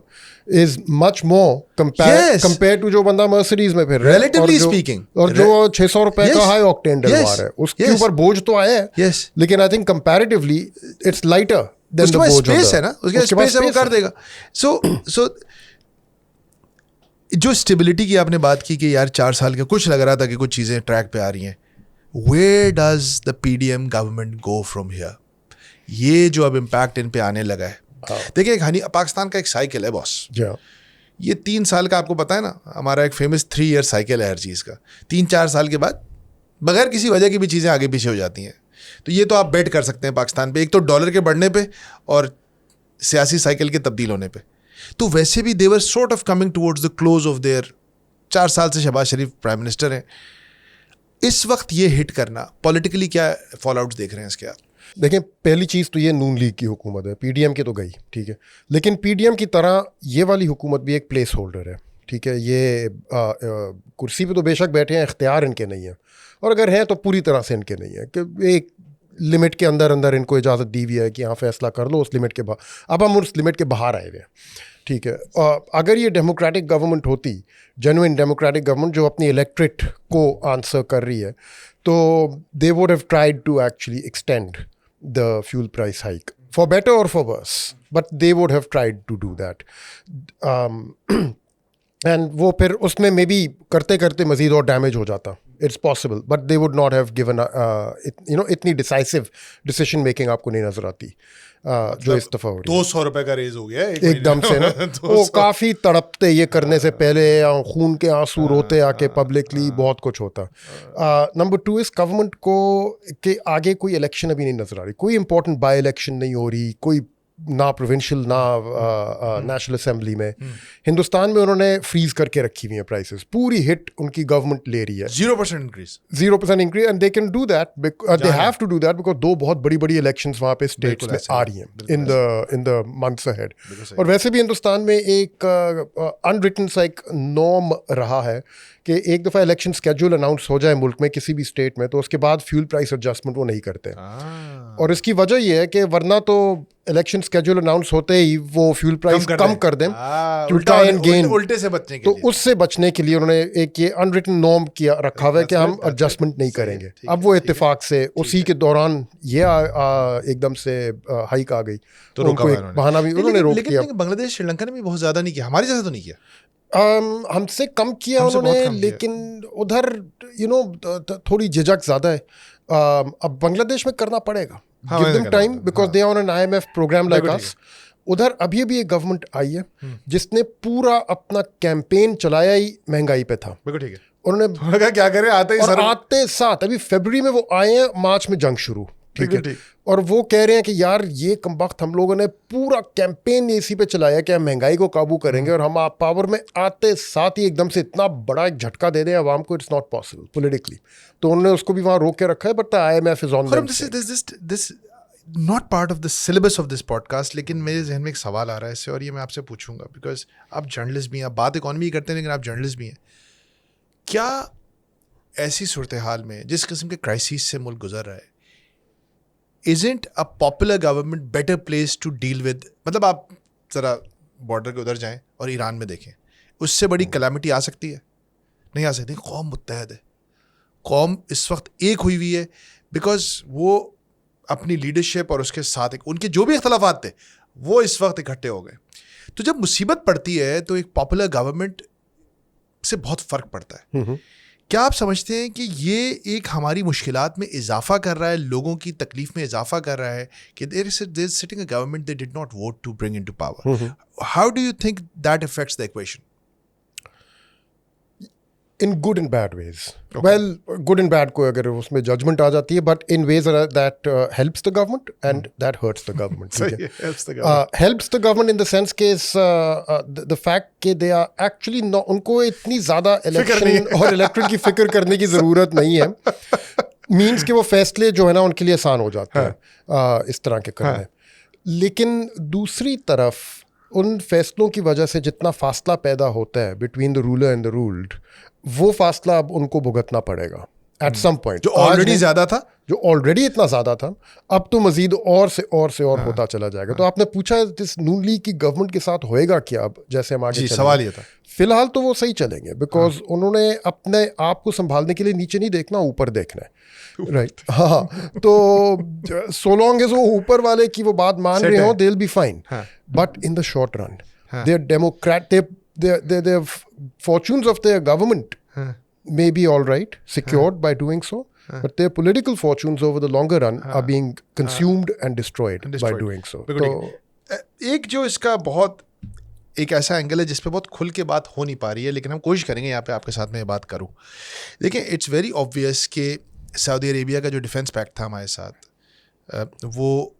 is much more compare to जो बंदा मर्सिडीज में फिर relatively speaking, और जो 600 रुपए का हाई ऑक्टेन डलवा रहा है उसके ऊपर बोझ तो आया है, लेकिन I think comparatively it's lighter. उसके पास स्पेस है ना, उसके स्पेस है, वो कर देगा। सो जो स्टेबिलिटी की आपने बात की कि यार 4 साल के कुछ लग रहा था कि कुछ चीजें ट्रैक पे आ रही हैं, where does the PDM government go from here? ये जो अब इम्पैक्ट इन पे आने लगा है, देखिए पाकिस्तान का एक साइकिल है बॉस, ये 3 साल का, आपको पता है ना, हमारा एक फेमस 3 ईयर साइकिल है हर चीज़ का। 3-4 साल के बाद बगैर किसी वजह की भी चीज़ें आगे पीछे हो जाती हैं। तो ये तो आप बेट कर सकते हैं पाकिस्तान पे, एक तो डॉलर के बढ़ने पे और सियासी साइकिल के तब्दील होने पे। तो वैसे भी they were sort of coming towards the close of their, 4 साल से शहबाज शरीफ प्राइम मिनिस्टर हैं। इस वक्त ये हिट करना पॉलिटिकली क्या फॉल आउट्स देख रहे हैं इसके आप? देखें, पहली चीज़ तो ये नून लीग की हुकूमत है, पीडीएम की तो गई, ठीक है, लेकिन पीडीएम की तरह ये वाली हुकूमत भी एक प्लेस होल्डर है, ठीक है। ये कुर्सी पे तो बेशक बैठे हैं, इख्तियार इनके नहीं है, और अगर हैं तो पूरी तरह से इनके नहीं है कि एक लिमिट के अंदर इनको इजाज़त दी हुई है कि हाँ फैसला कर लो उस लिमिट के बाहर। अब हम उस लिमिट के बाहर आए हुए हैं, ठीक है। अगर ये डेमोक्रेटिक गवर्नमेंट होती, जेन्युइन डेमोक्रेटिक गवर्नमेंट जो अपनी इलेक्ट्रेट को आंसर कर रही है, तो they would have tried to actually extend the fuel price hike for better or for worse, but they would have tried to do that, and वो फिर उसमें मे बी करते करते मजीद और डैमेज हो जाता, it's possible, but they would not have given इतनी decisive decision making आपको नहीं नजर आती जो इस दफा हो रही है। 200 रुपए का रेज हो गया एकदम से ना वो काफ़ी तड़पते, ये करने से पहले खून के आंसू रोते आके पब्लिकली बहुत कुछ होता। नंबर 2 इस गवर्नमेंट को के आगे कोई इलेक्शन अभी नहीं नजर आ रही, कोई इंपॉर्टेंट बाई इलेक्शन नहीं हो रही, कोई ना प्रोविंशियल ना नेशनल असेंबली में। हिंदुस्तान में उन्होंने फ्रीज करके रखी हुई है प्राइसेस, पूरी हिट उनकी गवर्नमेंट ले रही है, 0% increase, 0% increase, and they can do that, they have to do that because 2 बहुत बड़ी बड़ी इलेक्शंस वहाँ पे स्टेट्स में आ रही हैं इन द मंथ्स अहेड। और वैसे भी हिंदुस्तान में एक अनरिटन सा एक नॉर्म रहा है कि एक दफ़ा इलेक्शन स्केड्यूल अनाउंस हो जाए मुल्क में किसी भी स्टेट में, तो उसके बाद फ्यूल प्राइस एडजस्टमेंट वो नहीं करते। और इसकी वजह ये है कि वरना तो इलेक्शन स्केड्यूल अनाउंस होते ही वो फ्यूल प्राइस कम कर दें टू ट्राई एंड गेन, उल्टे से बचने के लिए। तो उससे बचने के लिए उन्होंने एक ये अनरिटन नॉर्म किया रखा हुआ है कि हम एडजस्टमेंट नहीं करेंगे। अब वो इत्तेफाक से उसी के दौरान ये एकदम से हाइक आ गई, तो उनको एक बहाना भी उन्होंने रोक दिया। बांग्लादेश श्रीलंका ने भी बहुत ज़्यादा नहीं किया, हमारी जैसा तो नहीं किया, हमसे कम किया उन्होंने, लेकिन उधर थोड़ी झिझक ज़्यादा है। अब बांग्लादेश में करना पड़ेगा, give them time because they are on an IMF programme like us. उधर अभी भी एक गवर्नमेंट आई है जिसने पूरा अपना कैंपेन चलाया ही महंगाई पे था, बिल्कुल ठीक है। उन्होंने क्या करें, आते साथ अभी फरवरी में वो आए हैं, मार्च में जंग शुरू, ठीक है, और वो कह रहे हैं कि यार ये कमबख्त हम लोगों ने पूरा कैंपेन इसी पे चलाया कि हम महंगाई को काबू करेंगे, और हम आप पावर में आते साथ ही एकदम से इतना बड़ा एक झटका दे दें आवाम को, इट्स नॉट पॉसिबल पॉलिटिकली। तो उन्होंने उसको भी वहाँ रोक के रखा है, but the IMF is on this not part of the syllabus of this podcast, लेकिन मेरे जहन में एक सवाल आ रहा है इससे, और ये मैं आपसे पूछूंगा बिकॉज आप जर्नलिस्ट भी हैं, आप बात इकॉनमी करते हैं लेकिन आप जर्नलिस्ट भी हैं। क्या ऐसी सूरत हाल में जिस किस्म के क्राइसिस से मुल्क गुजर रहा है, isn't a popular government better placed to deal with? मतलब आप ज़रा बॉर्डर के उधर जाएं और ईरान में देखें, उससे बड़ी कलामिटी आ सकती है? नहीं आ सकती। कौम मुत्तहद है, कौम इस वक्त एक हुई हुई है बिकॉज वो अपनी लीडरशिप और उसके साथ उनके जो भी इख्तलाफात थे वो इस वक्त इकट्ठे हो गए। तो जब मुसीबत पड़ती है तो एक पॉपुलर गवर्नमेंट से बहुत फ़र्क पड़ता है। क्या आप समझते हैं कि ये एक हमारी मुश्किलात में इजाफा कर रहा है, लोगों की तकलीफ में इजाफा कर रहा है कि there is sitting a government they did not vote to bring into power? How do you think that affects the equation? In good and bad ways. Well, good and bad को अगर उसमें जजमेंट आ जाती है, but in ways that helps the government and that hurts the government. Helps the government in the sense के the fact कि they are actually उनको इतनी ज़्यादा इलेक्शन और इलेक्टोरल की फिक्र करने की ज़रूरत नहीं है. मीन्स कि वो फैसले जो है ना उनके लिए आसान हो जाते हैं इस तरह के करने. लेकिन दूसरी तरफ उन फैसलों की वजह से जितना फासला पैदा होता है between the ruler and the ruled, वो फासला अब उनको भुगतना पड़ेगा एट सम पॉइंट. जो ऑलरेडी ज़्यादा था, जो ऑलरेडी इतना ज़्यादा था, अब तो मजीद और से और होता चला जाएगा. तो आपने पूछा इस नून लीग की गवर्नमेंट के साथ होएगा क्या अब, जैसे हम आगे सवाल ये था. फिलहाल तो वो सही चलेंगे बिकॉज उन्होंने अपने आप को संभालने के लिए नीचे नहीं देखना, ऊपर देखना है. राइट. हाँ, तो सो लॉन्ग एज वो ऊपर वाले की वो बात मान रहे हो, they will be fine. But in the short run there democrat their fortunes of their government may be all right, secured by doing so, but their political fortunes over the longer run are being consumed and destroyed by doing so. तो एक जो इसका बहुत एक ऐसा angle है जिस पे बहुत खुल के बात हो नहीं पा रही है, लेकिन हम कोशिश करेंगे यहाँ पे आपके साथ में ये बात करूँ. देखिए, इट्स वेरी ऑब्वियस कि सऊदी अरेबिया का जो डिफेंस पैक्ट था हमारे साथ, वो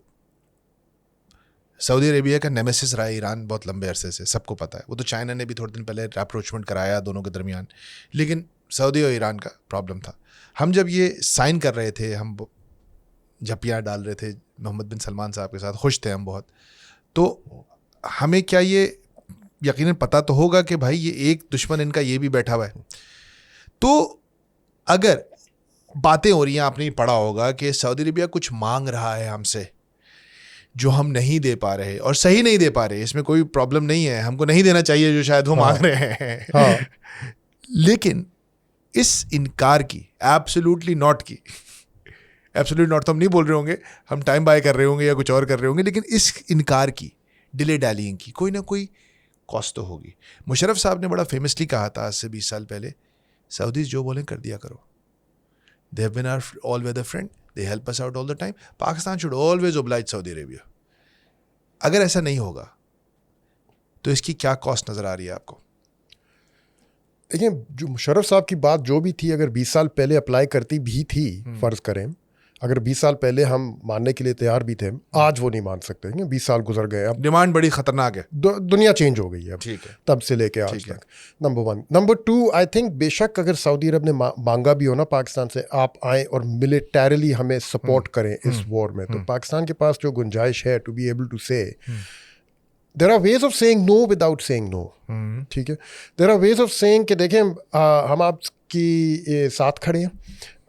सऊदी अरेबिया का नेमेसिस रहा है ईरान बहुत लंबे अरसे से, सबको पता है. वो तो चाइना ने भी थोड़े दिन पहले अप्रोचमेंट कराया दोनों के दरमियान, लेकिन सऊदी और ईरान का प्रॉब्लम था. हम जब ये साइन कर रहे थे, हम झपियाँ डाल रहे थे मोहम्मद बिन सलमान साहब के साथ, खुश थे हम बहुत. तो हमें क्या ये यकीनन पता तो होगा कि भाई ये एक दुश्मन इनका ये भी बैठा हुआ है. तो अगर बातें हो रही हैं, आपने पढ़ा होगा कि सऊदी अरेबिया कुछ मांग रहा है हमसे जो हम नहीं दे पा रहे, और सही नहीं दे पा रहे, इसमें कोई प्रॉब्लम नहीं है, हमको नहीं देना चाहिए जो शायद वो मांग रहे हैं. लेकिन इस इनकार की, एब्सोल्युटली नॉट की, एब्सोल्युटली नॉट तो हम नहीं बोल रहे होंगे, हम टाइम बाय कर रहे होंगे या कुछ और कर रहे होंगे, लेकिन इस इनकार की, डिले डैलिंग की कोई ना कोई कॉस्ट तो होगी. मुशर्रफ साहब ने बड़ा फेमसली कहा था आज से 20 साल पहले, सऊदीज जो बोलें कर दिया करो. They have been our all-weather friend. They help us out all the time. Pakistan should always oblige Saudi Arabia. अगर ऐसा नहीं होगा तो इसकी क्या कॉस्ट नजर आ रही है आपको? देखिए, जो मुशर्रफ साहब की बात जो भी थी, अगर 20 साल पहले अप्लाई करती भी थी, फर्ज करें, अगर 20 साल पहले हम मानने के लिए तैयार भी थे, आज वो नहीं मान सकते. 20 साल गुजर गए, अब डिमांड बड़ी खतरनाक है, दुनिया चेंज हो गई है अब, ठीक है, तब से लेके आज तक. नंबर 1. नंबर 2, आई थिंक बेशक अगर सऊदी अरब ने मांगा भी हो ना पाकिस्तान से, आप आए और मिलिटरीली हमें सपोर्ट करें इस वॉर में, तो पाकिस्तान के पास जो गुंजाइश है to be able to say, there are ways of saying no without saying no. ठीक है, there are ways of saying कि देखें, हम आपकी साथ खड़े हैं,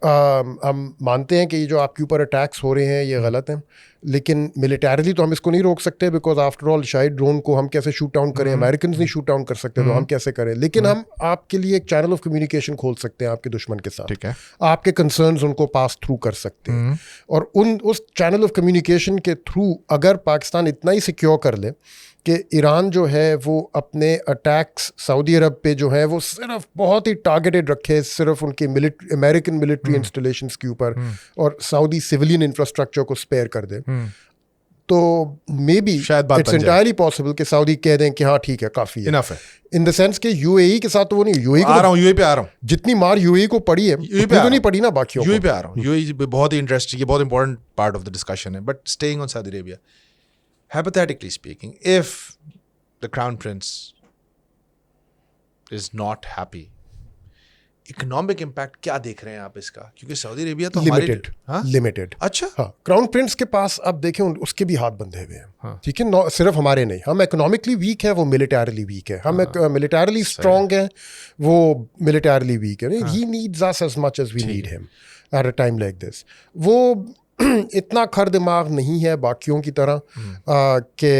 हम मानते हैं कि ये जो आपके ऊपर अटैक्स हो रहे हैं ये गलत हैं, लेकिन मिलिटरीली तो हम इसको नहीं रोक सकते, बिकॉज आफ्टर ऑल शायद ड्रोन को हम कैसे शूट डाउन करें, अमेरिकन नहीं शूट डाउन कर सकते, तो हम कैसे करें. लेकिन हम आपके लिए एक चैनल ऑफ कम्युनिकेशन खोल सकते हैं आपके दुश्मन के साथ, ठीक है, आपके कंसर्न्स उनको पास थ्रू कर सकते हैं. और उस चैनल ऑफ कम्युनिकेशन के थ्रू अगर पाकिस्तान इतना ही सिक्योर कर ले कि ईरान जो है वो अपने अटैक्स सऊदी अरब पे जो है वो सिर्फ बहुत ही टारगेटेड रखे, सिर्फ उनके अमेरिकन मिलिट्री इंस्टॉलेशंस के ऊपर, और सऊदी सिविलियन इंफ्रास्ट्रक्चर को स्पेयर कर दे, तो may be it's entirely possible कि सऊदी कह दें कि हाँ ठीक है, काफ़ी है, इनफ है. इन द सेंस कि यूएई के साथ तो वो नहीं, यूएई आ रहा हूँ, जितनी मार यूएई को पड़ी है, तो नहीं पड़ी ना बाकी. यूएई पे आ रहा हूँ. यूएई बहुत ही इंटरेस्टिंग, बहुत important part of the discussion है. But staying on Saudi Arabia, hypothetically speaking, if the crown prince is not happy, economic impact क्या देख रहे हैं आप इसका? क्योंकि सऊदी अरेबिया तो लिमिटेड. अच्छा, हाँ, क्राउन प्रिंस के पास अब देखें उसके भी हाथ बंधे हुए हैं. ठीक है, सिर्फ हमारे नहीं, हम इकोनॉमिकली वीक है, वो मिलिटरीली वीक है. हम मिलिटरीली स्ट्रॉन्ग है, वो मिलिटरीली वीक है. He needs us as much as we need him at a time like this. वो इतना खर दिमाग नहीं है बाकियों की तरह कि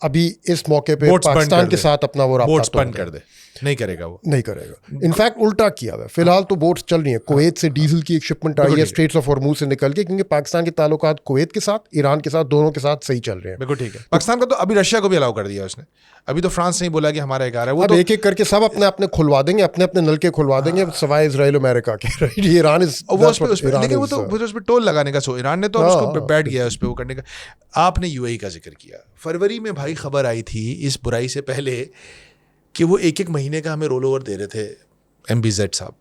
अभी इस मौके पे पाकिस्तान के साथ अपना वो राब्ता बंद कर दे. नहीं करेगा, वो नहीं करेगा. इनफैक्ट उल्टा किया हुआ. फिलहाल तो बोट्स चल रही हैं. कुवैत से डीजल की एक शिपमेंट आई है स्ट्रेट्स ऑफ हॉर्मुज से निकल के, क्योंकि पाकिस्तान के ताल्लुकात कुवैत के साथ, ईरान के साथ, दोनों के साथ सही चल रहे हैं. बिल्कुल ठीक है. पाकिस्तान का तो अभी रशिया को भी अलाउ कर दिया उसने. अभी तो फ्रांस ने बोला कि हमारा एक आ रहा है, वो तो एक एक करके सब अपने अपने खुलवा देंगे, अपने अपने नलके खुलवा देंगे, सवाए इजराइल अमेरिका के. ईरान लेकिन वो तो उस पर टोल लगाने का ईरान ने तो उसको बैठ गया उस पर वो करने का. आपने यूएई का जिक्र किया. फरवरी में भाई खबर आई थी इस बुराई से पहले कि वो एक महीने का हमें रोल ओवर दे रहे थे MBZ साहब,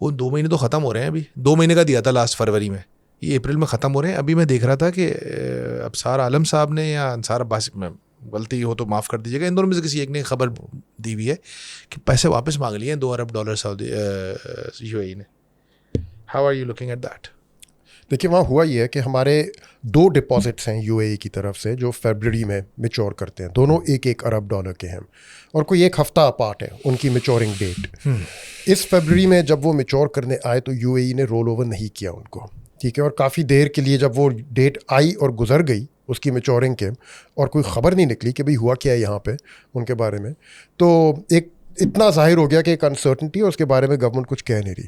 वो 2 महीने तो ख़त्म हो रहे हैं अभी, 2 महीने का दिया था लास्ट फरवरी में, ये अप्रैल में ख़त्म हो रहे हैं। अभी मैं देख रहा था कि अबसार आलम साहब ने या अंसार अब्बास, में गलती हो तो माफ़ कर दीजिएगा, इन दोनों में से किसी एक ने खबर दी हुई है कि पैसे वापस मांग लिए हैं $2 अरब सऊदी UAE ने। How are you looking at that? देखिए, वहाँ हुआ ये है कि हमारे 2 डिपॉजिट्स हैं UAE की तरफ से जो फरवरी में मेच्योर करते हैं, दोनों $1 अरब के हैं और कोई 1 हफ्ता अपार्ट है उनकी मेच्योरिंग डेट। इस फरवरी में जब वो मेच्योर करने आए तो UAE ने रोल ओवर नहीं किया उनको, ठीक है, और काफ़ी देर के लिए जब वो डेट आई और गुजर गई उसकी मेच्योरिंग के और कोई ख़बर नहीं निकली कि भाई हुआ क्या है यहाँ पे उनके बारे में, तो एक इतना जाहिर हो गया कि एक अनसर्टनिटी है, उसके बारे में गवर्नमेंट कुछ कह नहीं रही।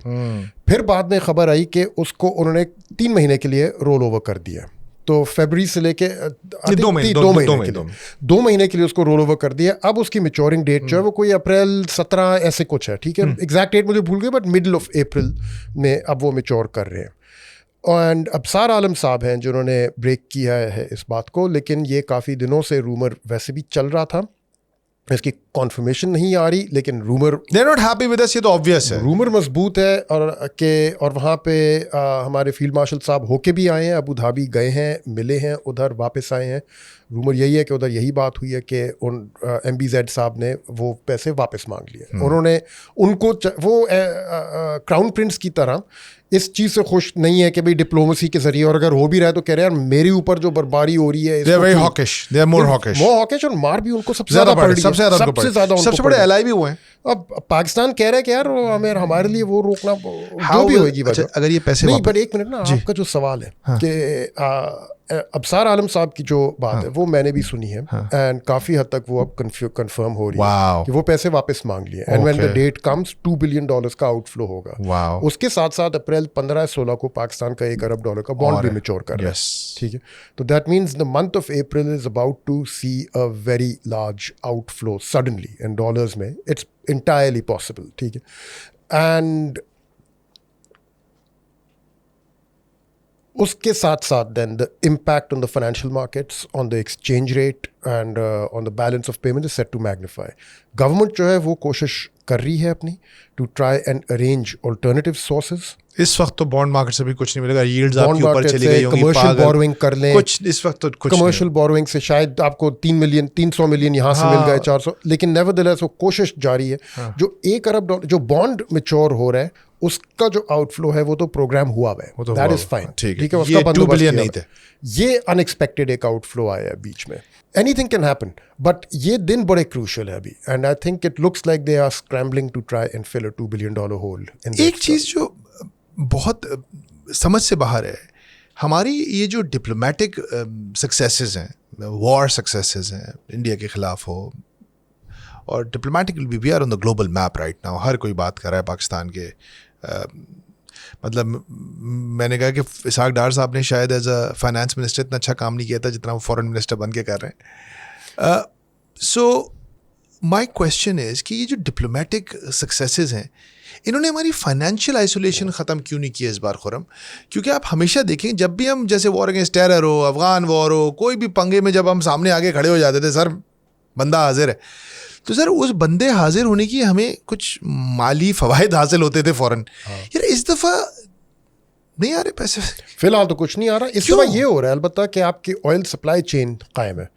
फिर बाद में खबर आई कि उसको उन्होंने 3 महीने के लिए रोल ओवर कर दिया, तो फरवरी से लेके 2 महीने के लिए उसको रोल ओवर कर दिया। अब उसकी मेच्योरिंग डेट जो है वो कोई अप्रैल 17 ऐसे कुछ है, ठीक है, एग्जैक्ट डेट मुझे भूल गई, बट मिडल ऑफ अप्रैल में अब वो मेच्योर कर रहे हैं। एंड अबसार आलम साहब हैं जिन्होंने ब्रेक किया है इस बात को, लेकिन ये काफ़ी दिनों से रूमर वैसे भी चल रहा था, इसकी कॉन्फर्मेशन नहीं आ रही, लेकिन rumour they are not happy with us, ये तो ऑब्वियस है, रूमर मजबूत है। और वहाँ पे हमारे फील्ड मार्शल साहब होके भी आए हैं, अबू धाबी गए हैं, मिले हैं, उधर वापस आए हैं। रूमर यही है कि उधर यही बात हुई है कि उन MBZ साहब ने वो पैसे वापस मांग लिए। उन्होंने उनको वो क्राउन प्रिंस की तरह इस चीज़ से खुश नहीं है कि भाई डिप्लोमेसी के जरिए, और अगर हो भी रहा है तो कह रहे हैं यार मेरे ऊपर जो बर्बारी हो रही है, they are very hawkish, they are more hawkish, और मार भी उनको सबसे ज़्यादा पड़ रही है, सबसे बड़े एलाई भी हुए हैं। अब पाकिस्तान कह रहा है कि यार हमारे लिए वो रोकना जो भी होगी वजह। अगर ये पैसे नहीं, पर एक मिनट ना, आपका जो सवाल है कि अबसार आलम साहब की जो बात है वो मैंने भी सुनी है, एंड काफ़ी हद तक वो अब कंफर्म हो रही है कि वो पैसे वापस मांग लिए, and when the date comes $2 billion का आउटफ्लो होगा। उसके साथ साथ अप्रैल 15-16 को पाकिस्तान का $1 अरब का बॉन्ड भी मेच्योर कर रहा है, ठीक है, तो that means the month of April is about to see a very large outflow suddenly in dollars में। इट्स entirely possible, ठीक है, and उसके साथ साथ then the impact on the financial markets, on the exchange rate and on the balance of payment is set to magnify. Government जो है वो कोशिश कर रही है अपनी to try and arrange alternative sources. इस वक्त तो बॉन्ड मार्केट से भी कुछ नहीं मिलेगा, यील्ड्स आपके ऊपर चली गई होंगी, कमर्शियल बोरोइंग कर लें, कुछ इस वक्त तो कुछ कमर्शियल बोरोइंग से शायद आपको 300 मिलियन यहाँ से मिल गए, 400, लेकिन नेवरदलेस वो कोशिश जारी है। जो $1 अरब जो बॉन्ड मैच्योर हो रहा है उसका जो आउटफ्लो है वो तो प्रोग्राम हुआ है, दैट इज फाइन, ठीक है, उसका बंदोबस्त नहीं थे। ये अनएक्सपेक्टेड एक आउटफ्लो आया बीच में, एनीथिंग कैन हैपन, बट ये दिन बड़े क्रूशियल है अभी, and I think it looks like they are scrambling to try and fill a $2 billion hole. एक चीज़ जो बहुत समझ से बाहर है, हमारी ये जो डिप्लोमेटिक सक्सेसेस हैं, वॉर सक्सेसेस हैं इंडिया के ख़िलाफ़ हो, और diplomatically we are on the global map right now, हर कोई बात कर रहा है पाकिस्तान के। मतलब मैंने कहा कि इसाक डार साहब ने शायद एज अ फाइनेंस मिनिस्टर इतना अच्छा काम नहीं किया था जितना वो फॉरेन मिनिस्टर बन के कर रहे हैं। सो माई क्वेश्चन इज़ कि ये जो डिप्लोमेटिक सक्सेसेस हैं, इन्होंने हमारी फाइनेंशियल आइसोलेशन ख़त्म क्यों नहीं किया इस बार खुरम? क्योंकि आप हमेशा देखें जब भी हम जैसे वॉर अगेंस्ट टेरर हो, अफगान वॉर हो, कोई भी पंगे में जब हम सामने आगे खड़े हो जाते थे, सर बंदा हाजिर है, तो सर उस बंदे हाजिर होने की हमें कुछ माली फ़वाइद हासिल होते थे फ़ौरन। यार इस दफ़ा नहीं आ रहे पैसे, फिलहाल तो कुछ नहीं आ रहा। इस दफ़ा ये हो रहा है अलबत्ता कि आपकी ऑयल सप्लाई चेन कायम है,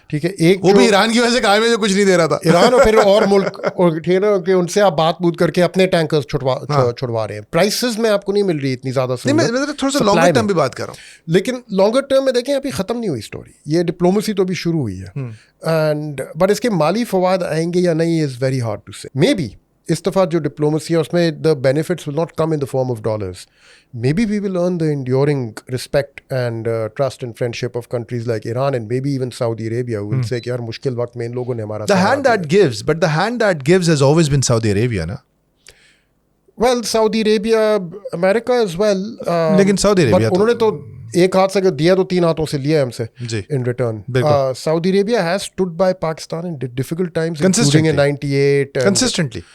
ठीक है, एक वो भी ईरान की वजह से कायम है जो कुछ नहीं दे रहा था, ईरान और फिर और मुल्क, और ठीक है ना, कि उनसे आप बात करके अपने टैंकर्स छुड़वा रहे हैं। प्राइसेस में आपको नहीं मिल रही इतनी ज़्यादा, मैं थोड़ा सा लॉन्गर टर्म भी बात कर रहा हूँ, लेकिन लॉन्गर टर्म में देखें अभी ख़त्म नहीं हुई स्टोरी, ये डिप्लोमेसी तो अभी शुरू हुई है, एंड बट इसके माली फवाद आएंगे या नहीं इज़ वेरी हार्ड टू से। मे बी इस दफ़ा जो डिप्लोमेसी है उसमें the benefits will not come in the form of dollars, maybe we will earn the enduring respect and trust and friendship of countries like Iran and maybe even Saudi Arabia who will say कि यार मुश्किल वक्त में इन लोगों ने हमारा the hand that gives, but the hand that gives has always been Saudi Arabia, ना? Well, Saudi Arabia, America as well, लेकिन Saudi Arabia उन्होंने तो एक हाथ से दिया तो 3 हाथों से लिया हमसे in return. Saudi Arabia has stood by Pakistan in difficult times, including in 98 consistently,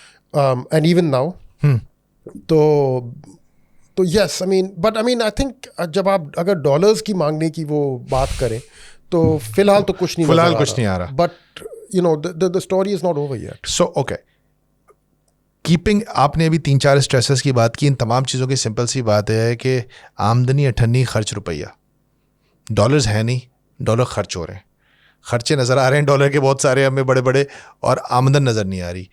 and even now. तो yes, I mean I think जब आप अगर डॉलर्स की मांगने की वो बात करें तो फिलहाल तो कुछ नहीं आ रहा, but you know the story is not over yet. So okay, keeping, आपने अभी 3-4 स्ट्रेसेस की बात की, इन तमाम चीज़ों की सिंपल सी बात है कि आमदनी अठन्नी, खर्च रुपया, डॉलर्स है नहीं, डॉलर खर्च हो रहे हैं, खर्चे नज़र आ रहे हैं डॉलर के बहुत सारे हमें बड़े बड़े, और आमदन नज़र नहीं आ रही.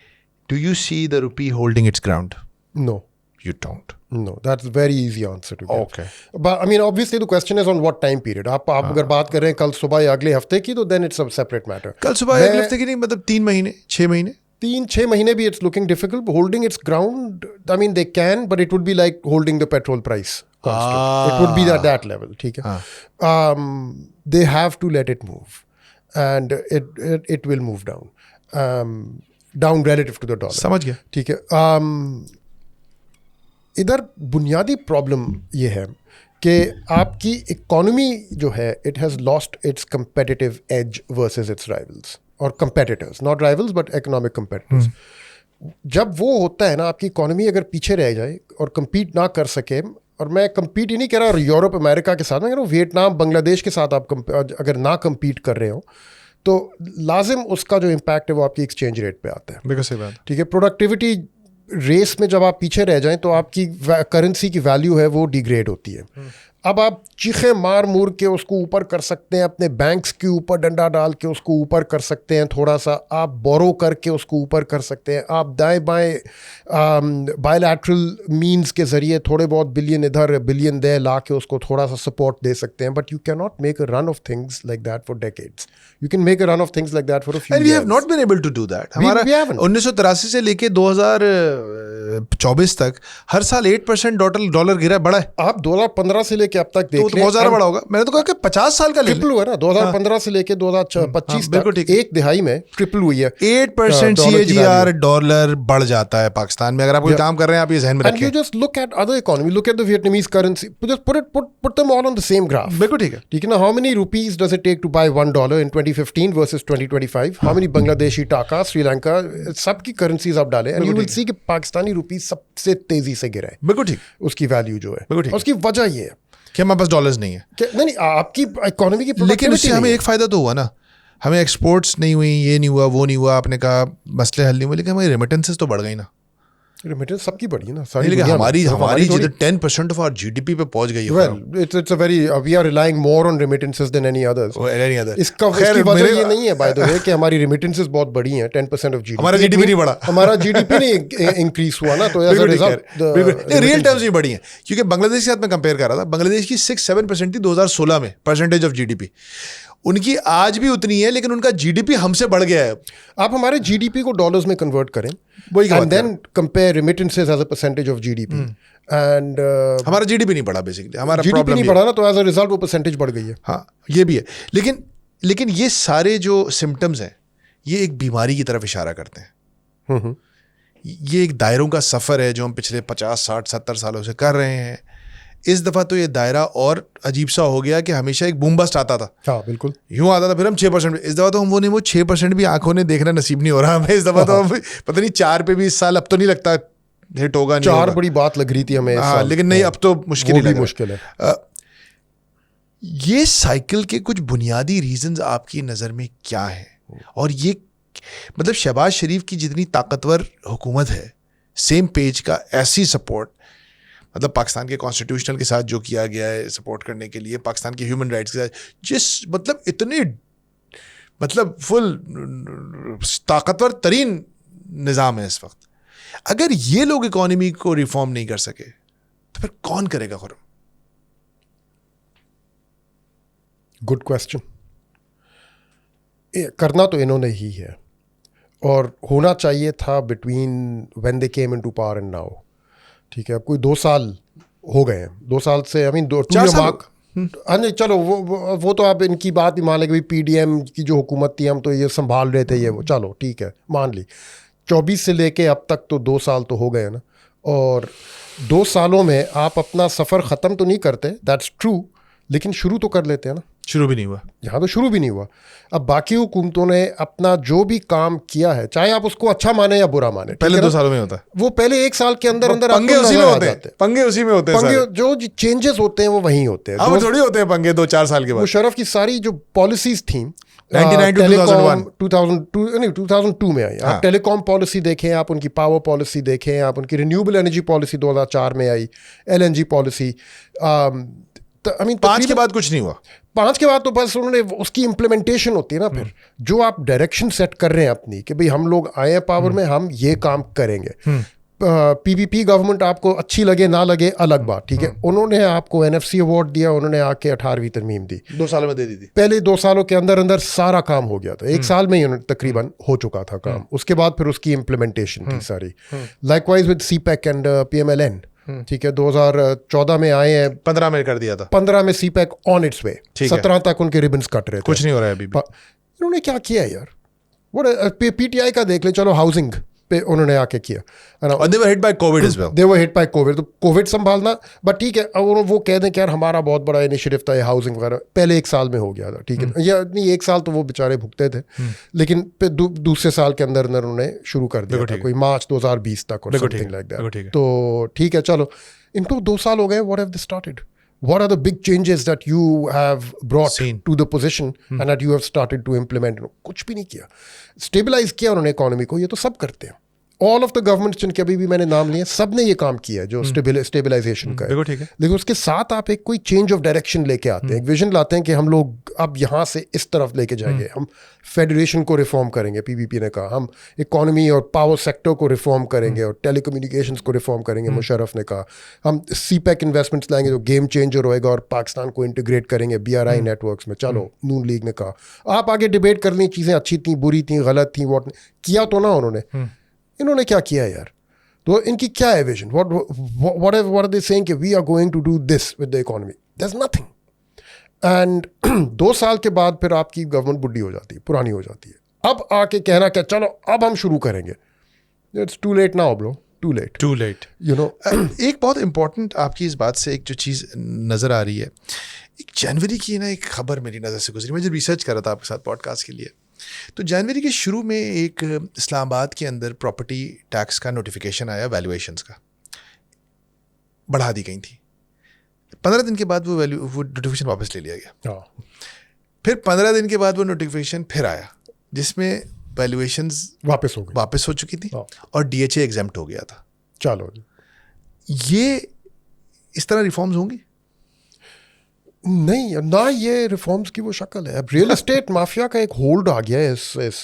Do you see the rupee holding its ground? No. You don't. No, that's a very easy answer to give. Okay. But I mean, obviously the question is on what time period. आप अगर बात कर रहे हैं कल सुबह या अगले हफ्ते की, तो then it's a separate matter. कल सुबह अगले हफ्ते की नहीं, मतलब 3 महीने 6 महीने 3-6 महीने भी it's looking difficult. Holding its ground, I mean they can, but it would be like holding the petrol price constant. It would be at that level. ठीक है. They have to let it move, and it will move down. Down relative to the dollar. समझ गया. ठीक है. इधर बुनियादी problem ये है कि आपकी इकोनॉमी जो है, it has lost its competitive edge versus its rivals और competitors, not rivals but economic competitors. जब वो होता है ना, आपकी इकोनॉमी अगर पीछे रह जाए और compete ना कर सके, और मैं compete ही नहीं कह रहा यूरोप अमेरिका के साथ, मैं कह रहा हूँ वियतनाम बांग्लादेश के साथ आप अगर ना compete कर रहे हो, तो लाजिम उसका जो इम्पैक्ट है वो आपकी एक्सचेंज रेट पे आता है. बिल्कुल सही बात. ठीक है. प्रोडक्टिविटी रेस में जब आप पीछे रह जाएं तो आपकी करेंसी की वैल्यू है वो डिग्रेड होती है. अब आप चीखे मार मूर के उसको ऊपर कर सकते हैं, अपने बैंक्स के ऊपर डंडा डाल के उसको ऊपर कर सकते हैं, थोड़ा सा आप बोरो करके उसको ऊपर कर सकते हैं, आप दाएं बाएं बायलैटरल मींस के ज़रिए थोड़े बहुत बिलियन इधर बिलियन दे ला के उसको थोड़ा सा सपोर्ट दे सकते हैं. But you can not make a run of things like that for decades. You can make a run of things like that for a few and we have not been able to do that. हमारा 1983 से लेके 2024 तक हर साल 8% dollar गिरा है, बढ़ा है. आप 2015 से लेके अब तक देख तो बहुत ज़्यादा बड़ा होगा. मैंने तो कहा कि 50 साल का ले ट्रिपल हुआ ना. 2015 से लेके 2025 तक एक दिहाई में ट्रिपल हुई है. 8% CAGR डॉलर बढ़ जाता है पाकिस्तान में. अगर आप कोई काम कर रहे हैं, आप ये ध्यान में रखें. And you just look at other economy, look at the Vietnamese currency, just put them all on the same graph. बिल्कुल ठीक है. ठीक है ना. How many rupees does it take to buy $1 in 2015 versus 2025? How many Bangladeshi taka, Sri Lanka, सबकी currencies आप डालें, and you will see कि पाकिस्तानी रुपी सबसे तेजी से गिरा है. बिल्कुल ठीक. उसकी वैल्यू जो है, बिल्कुल ठीक. उसकी वजह ये है कि हमारे पास डॉलर्स नहीं है. नहीं, आपकी इकोनॉमी की, लेकिन उससे हमें एक फ़ायदा तो हुआ ना. हमें एक्सपोर्ट्स नहीं हुई, ये नहीं हुआ, वो नहीं हुआ, आपने कहा मसले हल नहीं हुए, लेकिन हमारी रेमिटेंसेस तो बढ़ गई ना. रेमिटेंस सबकी बढ़ी है ना. लेकिन हमारी जिधर 10% ऑफ आवर GDP पे पहुंच गई है. Well, it's a very we are relying more on remittances than any others. इसकी वजह ये नहीं है by the way कि हमारी remittances बहुत बड़ी हैं. 10% of GDP. हमारा GDP नहीं बढ़ा. हमारा GDP नहीं इंक्रीज हुआ ना. तो as a result real terms भी बढ़ी हैं. क्योंकि बांग्लादेश के साथ मैं कंपेयर कर रहा था. बांग्लादेश की 6-7% थी 2016 में परसेंटेज ऑफ GDP. उनकी आज भी उतनी है, लेकिन उनका GDP हमसे बढ़ गया है. आप हमारे GDP को डॉलर्स में कन्वर्ट करें, वही and then compare remittances as a percentage of GDP. And हमारा GDP नहीं बढ़ा बेसिकली. हमारा GDP नहीं बढ़ा ना, तो as a result वो परसेंटेज बढ़ गई है. हाँ, ये भी है. लेकिन ये सारे जो सिम्टम्स हैं, ये एक बीमारी की तरफ इशारा करते हैं. ये एक दायरों का सफ़र है जो हम पिछले 50, 60, 70 सालों से कर रहे हैं. इस दफ़ा तो ये दायरा और अजीब सा हो गया कि हमेशा एक बूम बस्ट आता था. हाँ बिल्कुल. यूँ आता था, फिर हम 6%. इस दफ़ा तो हम वो 6% भी आंखों ने देखना नसीब नहीं हो रहा हमें. इस दफ़ा तो हम पता नहीं 4 पे भी इस साल, अब तो नहीं लगता हिट होगा. 4 बड़ी बात लग रही थी हमें. हाँ, लेकिन नहीं, अब तो मुश्किल है. ये साइकिल के कुछ बुनियादी रीजंस आपकी नज़र में क्या है? और ये मतलब शहबाज शरीफ की जितनी ताकतवर हुकूमत है, सेम पेज का ऐसी सपोर्ट, मतलब पाकिस्तान के कॉन्स्टिट्यूशनल के साथ जो किया गया है सपोर्ट करने के लिए, पाकिस्तान के ह्यूमन राइट्स के साथ, जिस मतलब इतने मतलब फुल ताकतवर तरीन निज़ाम है इस वक्त, अगर ये लोग इकोनॉमी को रिफॉर्म नहीं कर सके तो फिर कौन करेगा खुरम? Good question. करना तो इन्होंने ही है, और होना चाहिए था between when they came into power and now. ठीक है. अब कोई 2 साल हो गए हैं. 2 साल से, आई मीन 2 मार्क. नहीं चलो वो तो आप इनकी बात ही मान लें कि PDM की जो हुकूमत थी, हम तो ये संभाल रहे थे, ये वो, चलो ठीक है मान ली. 24 से लेके अब तक तो 2 साल तो हो गए ना. और 2 सालों में आप अपना सफ़र ख़त्म तो नहीं करते, दैट्स ट्रू, लेकिन शुरू तो कर लेते हैं ना. शुरू भी नहीं हुआ. यहाँ तो शुरू भी नहीं हुआ. अब बाकी हुकूमतों ने अपना जो भी काम किया है, चाहे आप उसको अच्छा माने या बुरा माने, पहले 2 सालों में होता है वो. पहले 1 साल के अंदर पंगे उसी में होते हैं. पंगे उसी में होते हैं. पंगे जो चेंजेस होते हैं वो वहीं होते हैं. अब थोड़ी होते हैं पंगे 2-4 साल के बाद. मुशर्रफ की सारी जो पॉलिसीज थी 99 to 2001 2002 में आई। आप टेलीकॉम पॉलिसी देखें, आप उनकी पावर पॉलिसी देखें, आप उनकी रिन्यूएबल एनर्जी पॉलिसी 2004 में आई, LNG पॉलिसी। I mean, 5 के बाद कुछ नहीं हुआ। 5 के बाद तो बस उन्होंने उसकी इम्प्लीमेंटेशन होती है ना, फिर जो आप डायरेक्शन सेट कर रहे हैं अपनी कि भाई हम लोग आए हैं पावर में, हम ये काम करेंगे। PPP गवर्नमेंट आपको अच्छी लगे ना लगे अलग बात, ठीक है। उन्होंने आपको NFC अवार्ड दिया, उन्होंने आके 18वीं तरमीम दी, 2 सालों में दे दी थी। पहले 2 सालों के अंदर अंदर सारा काम हो गया था, 1 साल में ही तकरीबन हो चुका था काम। उसके बाद फिर उसकी इम्प्लीमेंटेशन थी सारी। Likewise with CPEC and PMLN, ठीक है, 2014 में आए हैं, 15 में कर दिया था, 15 में CPEC ऑन इट्स वे, 17 तक उनके रिबन्स कट रहे थे, कुछ नहीं हो रहा है अभी भी। इन्होंने क्या किया यार, वो PTI का देख ले, चलो हाउसिंग पे उन्होंने आके किया, और they were hit by COVID as well. They were hit by COVID, तो कोविड संभालना, बट ठीक है, और वो कह दें कि यार हमारा बहुत बड़ा इनिशिएटिव था ये हाउसिंग वगैरह, पहले 1 साल में हो गया था, ठीक है, या नहीं 1 साल तो वो बेचारे भुगते थे, लेकिन फिर दूसरे साल के अंदर अंदर उन्होंने शुरू कर दिया था, कोई मार्च 2020 तक और समथिंग लाइक दैट। तो ठीक है, चलो इनको 2 साल हो गए, what have they started? What are the big changes that you have brought to the position and that you have started to implement? कुछ भी नहीं किया, स्टेबलाइज किया उन्होंने इकोनॉमी को, ये तो सब करते हैं। ऑल ऑफ द गवर्नमेंट जिनके अभी भी मैंने नाम लिए, सब ने ये काम किया है जो स्टेबलाइजेशन का है। ठीक है, लेकिन उसके साथ आप एक कोई चेंज ऑफ डायरेक्शन लेके आते हैं, एक विजन लाते हैं कि हम लोग अब यहाँ से इस तरफ लेके जाएंगे, हम फेडरेशन को रिफॉर्म करेंगे, PPP ने कहा, हम इकोनॉमी और पावर सेक्टर को रिफॉर्म करेंगे और टेलीकम्युनिकेशंस को रिफॉर्म करेंगे, मुशर्रफ ने कहा, हम CPEC इन्वेस्टमेंट्स लाएंगे जो गेम चेंजर होएगा और पाकिस्तान को इंटीग्रेट करेंगे BRI नेटवर्क्स में। चलो, नून लीग ने कहा, आप आगे डिबेट कर ली, चीज़ें अच्छी थी, बुरी थी, गलत थी, वॉट किया तो ना उन्होंने। इन्होंने क्या किया यार, तो इनकी क्या है vision, what are they saying कि we are going to do this with the economy? There's nothing. And 2 साल के बाद फिर आपकी गवर्नमेंट बुढ़ी हो जाती है, पुरानी हो जाती है, अब आके कहना क्या चलो अब हम शुरू करेंगे, it's too late now bro, too late you know. एक बहुत इंपॉर्टेंट आपकी इस बात से एक जो चीज़ नज़र आ रही है, एक जनवरी की ना एक खबर मेरी नज़र से गुजरी, मैं जब रिसर्च कर रहा था आपके साथ पॉडकास्ट के लिए, तो जनवरी के शुरू में एक इस्लामाबाद के अंदर प्रॉपर्टी टैक्स का नोटिफिकेशन आया, वैल्यूएशंस का बढ़ा दी गई थी। 15 दिन के बाद वो नोटिफिकेशन वापस ले लिया गया। फिर 15 दिन के बाद वो नोटिफिकेशन फिर आया जिसमें वैल्यूएशंस वापस हो चुकी थी और DHA एग्जेम्प्ट हो गया था। चलो, ये इस तरह रिफॉर्म्स होंगी? नहीं ना, ये रिफॉर्म्स की वो शक्ल है। अब रियल एस्टेट माफिया का एक होल्ड आ गया है इस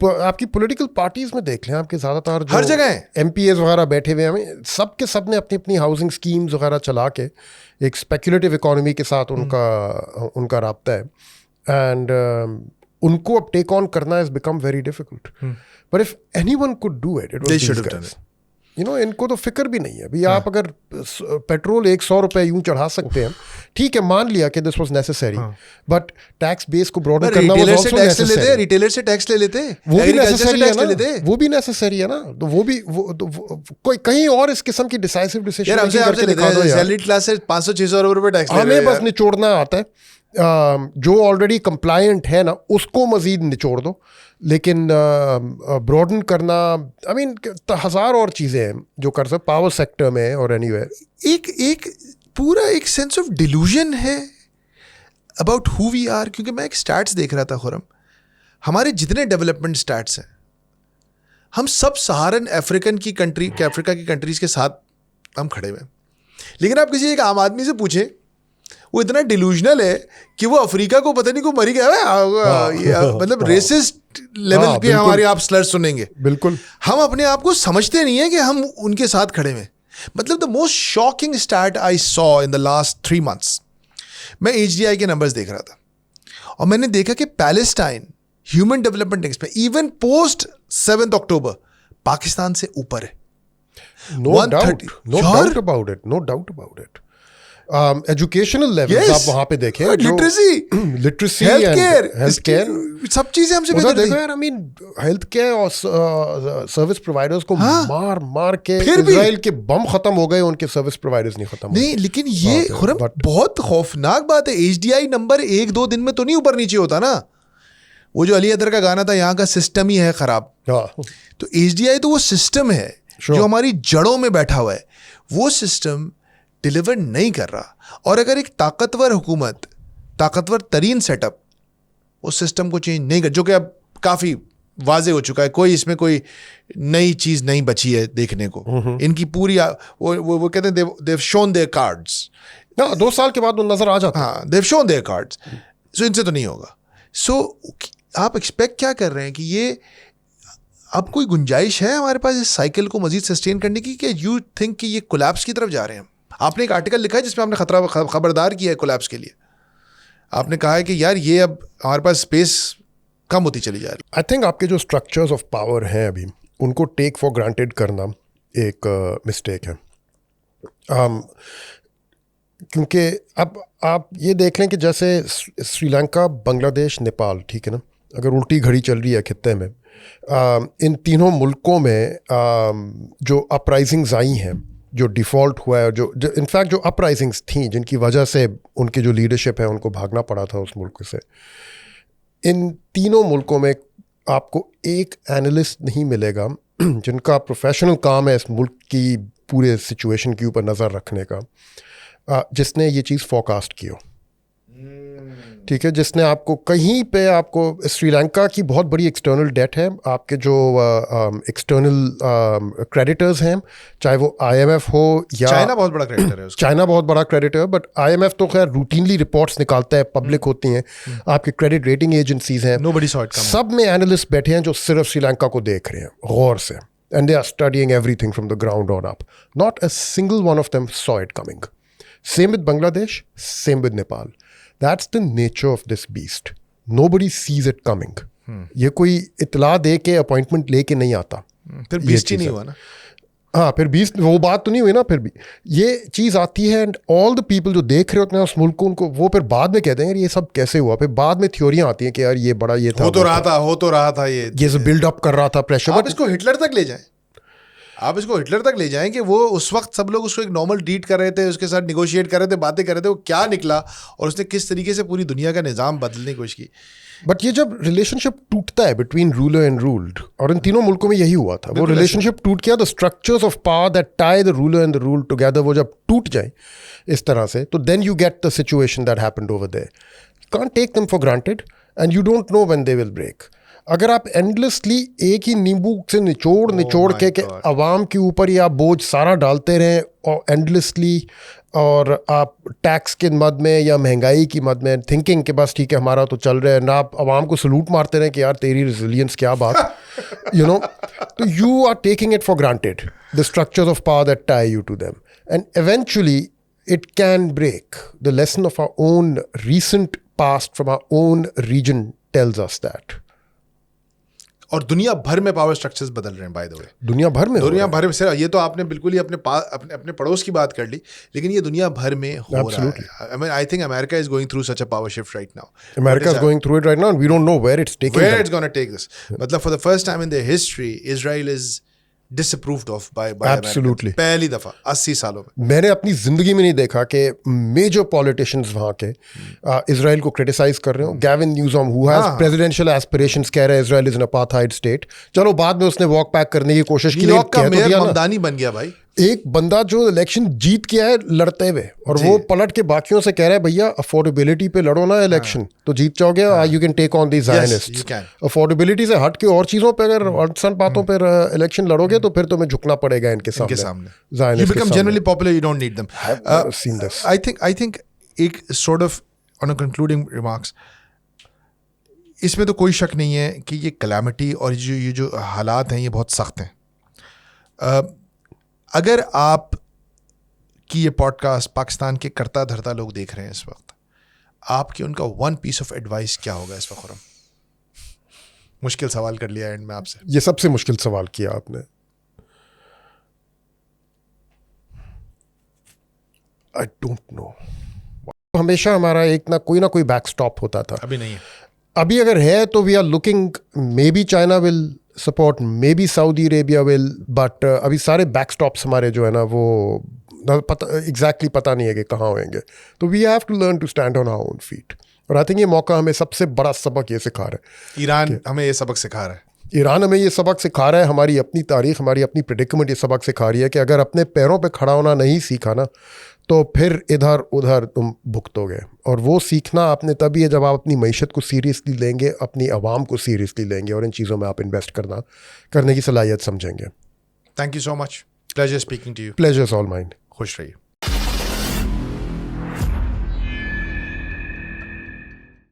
आपकी पॉलिटिकल पार्टीज में देख लें, आपके ज़्यादातर हर जगह MPAs वगैरह बैठे हुए हैं, सब के सब ने अपनी अपनी हाउसिंग स्कीम्स वगैरह चला के एक स्पेकुलेटिव इकोनॉमी के साथ उनका राब्ता है, एंड उनको अब टेक ऑन करना has become very difficult. But if anyone could do it, it was you know, इनको तो फिक्र भी नहीं है। अभी आप अगर पेट्रोल 100 रुपए यूं चढ़ा सकते हैं, ठीक है, मान लिया कि this was necessary, but tax base को ब्रॉडन करना वाज आल्सो नेसेसरी। रिटेलर से टैक्स ले लेते, वो भी नेसेसरी है ना, वो भी नेसेसरी है ना, तो वो भी कोई कहीं और इस किस्म की डिसाइसिव डिसीजन यार हमसे आपसे लेते हैं, सैलरी क्लास से 500-600 रुपए टैक्स ले रहे हैं। हमें बस निचोड़ना आता है, जो ऑलरेडी कंप्लायंट है ना उसको मजीद निचोड़ दो, लेकिन ब्रॉडन करना, आई मीन 1000 और चीज़ें हैं जो कर सकते पावर सेक्टर में और एनीवेयर। एक पूरा एक सेंस ऑफ डिल्यूजन है अबाउट हु वी आर, क्योंकि मैं एक स्टैट्स देख रहा था खुरम, हमारे जितने डेवलपमेंट स्टैट्स हैं, हम सब सहारन अफ्रीका की कंट्रीज़ के साथ हम खड़े हुए हैं। लेकिन आप किसी एक आम आदमी से पूछें, वो इतना डिल्यूजनल है कि वो अफ्रीका को पता नहीं को मरी गया है, मतलब रेसिस्ट लेवल पे हमारी आप स्लर्स सुनेंगे। बिल्कुल, हम अपने आप को समझते नहीं है कि हम उनके साथ खड़े हैं। मतलब the most shocking stat I saw in the last 3 months, मैं HDI के नंबर्स देख रहा था और मैंने देखा कि पैलेस्टाइन ह्यूमन डेवलपमेंट इंडेक्स में इवन पोस्ट 7 अक्टूबर पाकिस्तान से ऊपर है। No doubt about it. Educational levels आप वहाँ पे देखें, लिटरेसी, हेल्थकेयर, सब चीजें हमसे बेहतर देखो यार। आई मीन हेल्थकेयर और सर्विस प्रोवाइडर्स को मार के इजराइल के बम खत्म हो गए, उनके सर्विस प्रोवाइडर्स नहीं खत्म नहीं। लेकिन ये बहुत खौफनाक बात है, HDI नंबर 1-2 दिन में तो नहीं ऊपर नीचे होता ना। वो जो अली अदर का गाना था, यहाँ का सिस्टम ही है खराब, तो HDI तो वो सिस्टम है जो हमारी जड़ों में बैठा हुआ है, वो सिस्टम डिलीवर नहीं कर रहा। और अगर एक ताकतवर हुकूमत, ताकतवर तरीन सेटअप उस सिस्टम को चेंज नहीं कर, जो कि अब काफ़ी वाजे हो चुका है, कोई इसमें कोई नई चीज़ नहीं बची है देखने को। इनकी पूरी वो कहते हैं देव शोन देयर कार्ड्स ना, 2 साल के बाद वो नजर आ जाता है। हाँ, देव शोन देयर कार्ड्स। सो इनसे तो नहीं होगा। सो आप एक्सपेक्ट क्या कर रहे हैं कि ये अब कोई गुंजाइश है हमारे पास इस साइकिल को मजीद सस्टेन करने की, कि यू थिंक कि ये कोलैप्स की तरफ जा रहे हैं? आपने एक आर्टिकल लिखा है जिसमें आपने खबरदार किया है कोलैप्स के लिए। आपने कहा है कि यार ये अब हमारे पास स्पेस कम होती चली जा रही। आई थिंक आपके जो स्ट्रक्चर्स ऑफ पावर हैं अभी, उनको टेक फॉर ग्रांटेड करना एक मिस्टेक है। क्योंकि अब आप ये देख लें कि जैसे श्रीलंका, बांग्लादेश, नेपाल, ठीक है ना, अगर उल्टी घड़ी चल रही है खित्ते में, इन तीनों मुल्कों में जो अपराइजिंग्स आई हैं, जो डिफ़ॉल्ट हुआ है, जो इनफैक्ट जो अपराइजिंग्स थी जिनकी वजह से उनकी जो लीडरशिप है उनको भागना पड़ा था उस मुल्क से, इन तीनों मुल्कों में आपको एक एनालिस्ट नहीं मिलेगा जिनका प्रोफेशनल काम है इस मुल्क की पूरे सिचुएशन के ऊपर नज़र रखने का, जिसने ये चीज़ फोरकास्ट की हो। ठीक है, जिसने आपको कहीं पे, आपको श्रीलंका की बहुत बड़ी एक्सटर्नल डेट है, आपके जो एक्सटर्नल क्रेडिटर्स हैं, चाहे वो IMF हो या चाइना बहुत बड़ा क्रेडिटर है उसका। चाइना बहुत बड़ा क्रेडिटर है, बट IMF तो खैर रूटीनली रिपोर्ट्स निकालता है, पब्लिक होती हैं। आपके क्रेडिट रेटिंग एजेंसीज हैं, Nobody saw it coming. सब में एनालिस्ट बैठे हैं जो सिर्फ श्रीलंका को देख रहे हैं गौर से, and they are studying everything from the ground on up. Not a single one of them saw it coming. Same with Bangladesh, same with Nepal. That's the nature of this beast. Nobody sees it coming. ये कोई इतला दे के appointment लेके नहीं आता। फिर beast ही नहीं हुआ ना। हाँ, फिर 20 वो बात तो नहीं हुई ना। फिर भी ये चीज़ आती है, एंड ऑल द पीपल जो देख रहे होते हैं उस मुल्क को, उनको वो फिर बाद में कहते हैं यार ये सब कैसे हुआ। फिर बाद में थ्योरियाँ आती हैं कि यार ये बड़ा ये था, हो तो रहा था ये बिल्डअप कर रहा था प्रेशर। आप इसको हिटलर तक ले जाएं, आप इसको हिटलर तक ले जाएं कि वो उस वक्त सब लोग उसको एक नॉर्मल ट्रीट कर रहे थे, उसके साथ निगोशिएट कर रहे थे, बातें कर रहे थे, वो क्या निकला और उसने किस तरीके से पूरी दुनिया का निज़ाम बदलने की कोशिश की। बट ये जब रिलेशनशिप टूटता है बिटवीन रूलर एंड रूल्ड, और इन तीनों मुल्कों में यही हुआ था, वो रिलेशनशिप टूट गया। The structures of power that tie the ruler and the ruled together, वो जब टूट जाए इस तरह से, तो then you get the situation that happened over there. Can't take them for granted and you don't know when they will break. अगर आप एंडलेसली एक ही नींबू से निचोड़ के अवाम के ऊपर ही आप बोझ सारा डालते रहें और एंडलेसली, और आप टैक्स के मद में या महंगाई की मद में थिंकिंग के बस ठीक है हमारा तो चल रहा है ना, आप अवाम को सलूट मारते रहें कि यार तेरी रेजिलियंस क्या बात, यू नो, तो you are taking it for granted the structures of power that tie you to them, and eventually it can break. The lesson of our own recent past from our own region tells us that. और दुनिया भर में power structures बदल रहे हैं, by the way. दुनिया भर में से ये तो आपने बिल्कुल ही अपने पड़ोस की बात कर ली, लेकिन ये दुनिया भर में हो रहा है। I mean, I think America is going through such a power shift right now. America is going through it right now, and we don't know where it's taking. Where it's going to take this. मतलब for the first time in their history, Israel is disapproved of by Absolutely. पहली दफा 80 सालों में। मैंने अपनी जिंदगी में नहीं देखा कि मेजर पॉलिटिशियंस वहाँ के इजराइल को क्रिटिसाइज कर रहे हो। Gavin Newsom, who has presidential aspirations, कह रहे हैं Israel is an apartheid state. चलो बाद में उसने वॉक बैक करने की कोशिश की, न्यूयॉर्क का मेयर ममदानी बन गया भाई। एक बंदा जो इलेक्शन जीत के है लड़ते हुए, और वो पलट के बाकियों से कह रहा है भैया अफोर्डेबिलिटी पे लड़ो ना इलेक्शन, तो जीत जाओगे। You can take on the Zionists. Affordability से हट के और चीज़ों पे अगर अनसन बातों पर इलेक्शन लड़ोगे तो फिर तुम्हें झुकना पड़ेगा इनके सामने। You become generally popular, you don't need them. I've seen this. I think एक sort of on a concluding remarks, इसमें तो कोई शक नहीं है कि ये कैलामिटी और ये जो हालात हैं ये बहुत सख्त हैं। अगर आप की ये पॉडकास्ट पाकिस्तान के करता धरता लोग देख रहे हैं इस वक्त, आपकी उनका वन पीस ऑफ एडवाइस क्या होगा इस वक्त? मुश्किल सवाल कर लिया एंड में आपसे। ये सबसे मुश्किल सवाल किया आपने। आई डोंट नो। हमेशा हमारा एक ना कोई बैक स्टॉप होता था। अभी नहीं है। अभी अगर है तो we are looking, maybe China will support, maybe Saudi Arabia will, but अभी सारे बैक स्टॉप्स हमारे जो है ना वो एग्जैक्टली पता नहीं है कि कहाँ होंगे। तो we have to learn to stand on our own feet, और आई थिंक ये मौका हमें सबसे बड़ा सबक ये सिखा रहा है। ईरान हमें ये सबक सिखा रहा है। ईरान हमें ये सबक सिखा रहा है। हमारी अपनी तारीख, हमारी अपनी प्रेडिकमेंट ये सबक सिखा रही है कि अगर अपने पैरों पे खड़ा होना नहीं सीखा ना तो फिर इधर उधर तुम भुगतोगे। और वो सीखना आपने तभी है जब आप अपनी मईशत को सीरियसली लेंगे, अपनी आवाम को सीरियसली लेंगे और इन चीज़ों में आप इन्वेस्ट करने की सलाहियत समझेंगे। Thank you so much, pleasure speaking to you. Pleasure is all mine. खुश रहिए।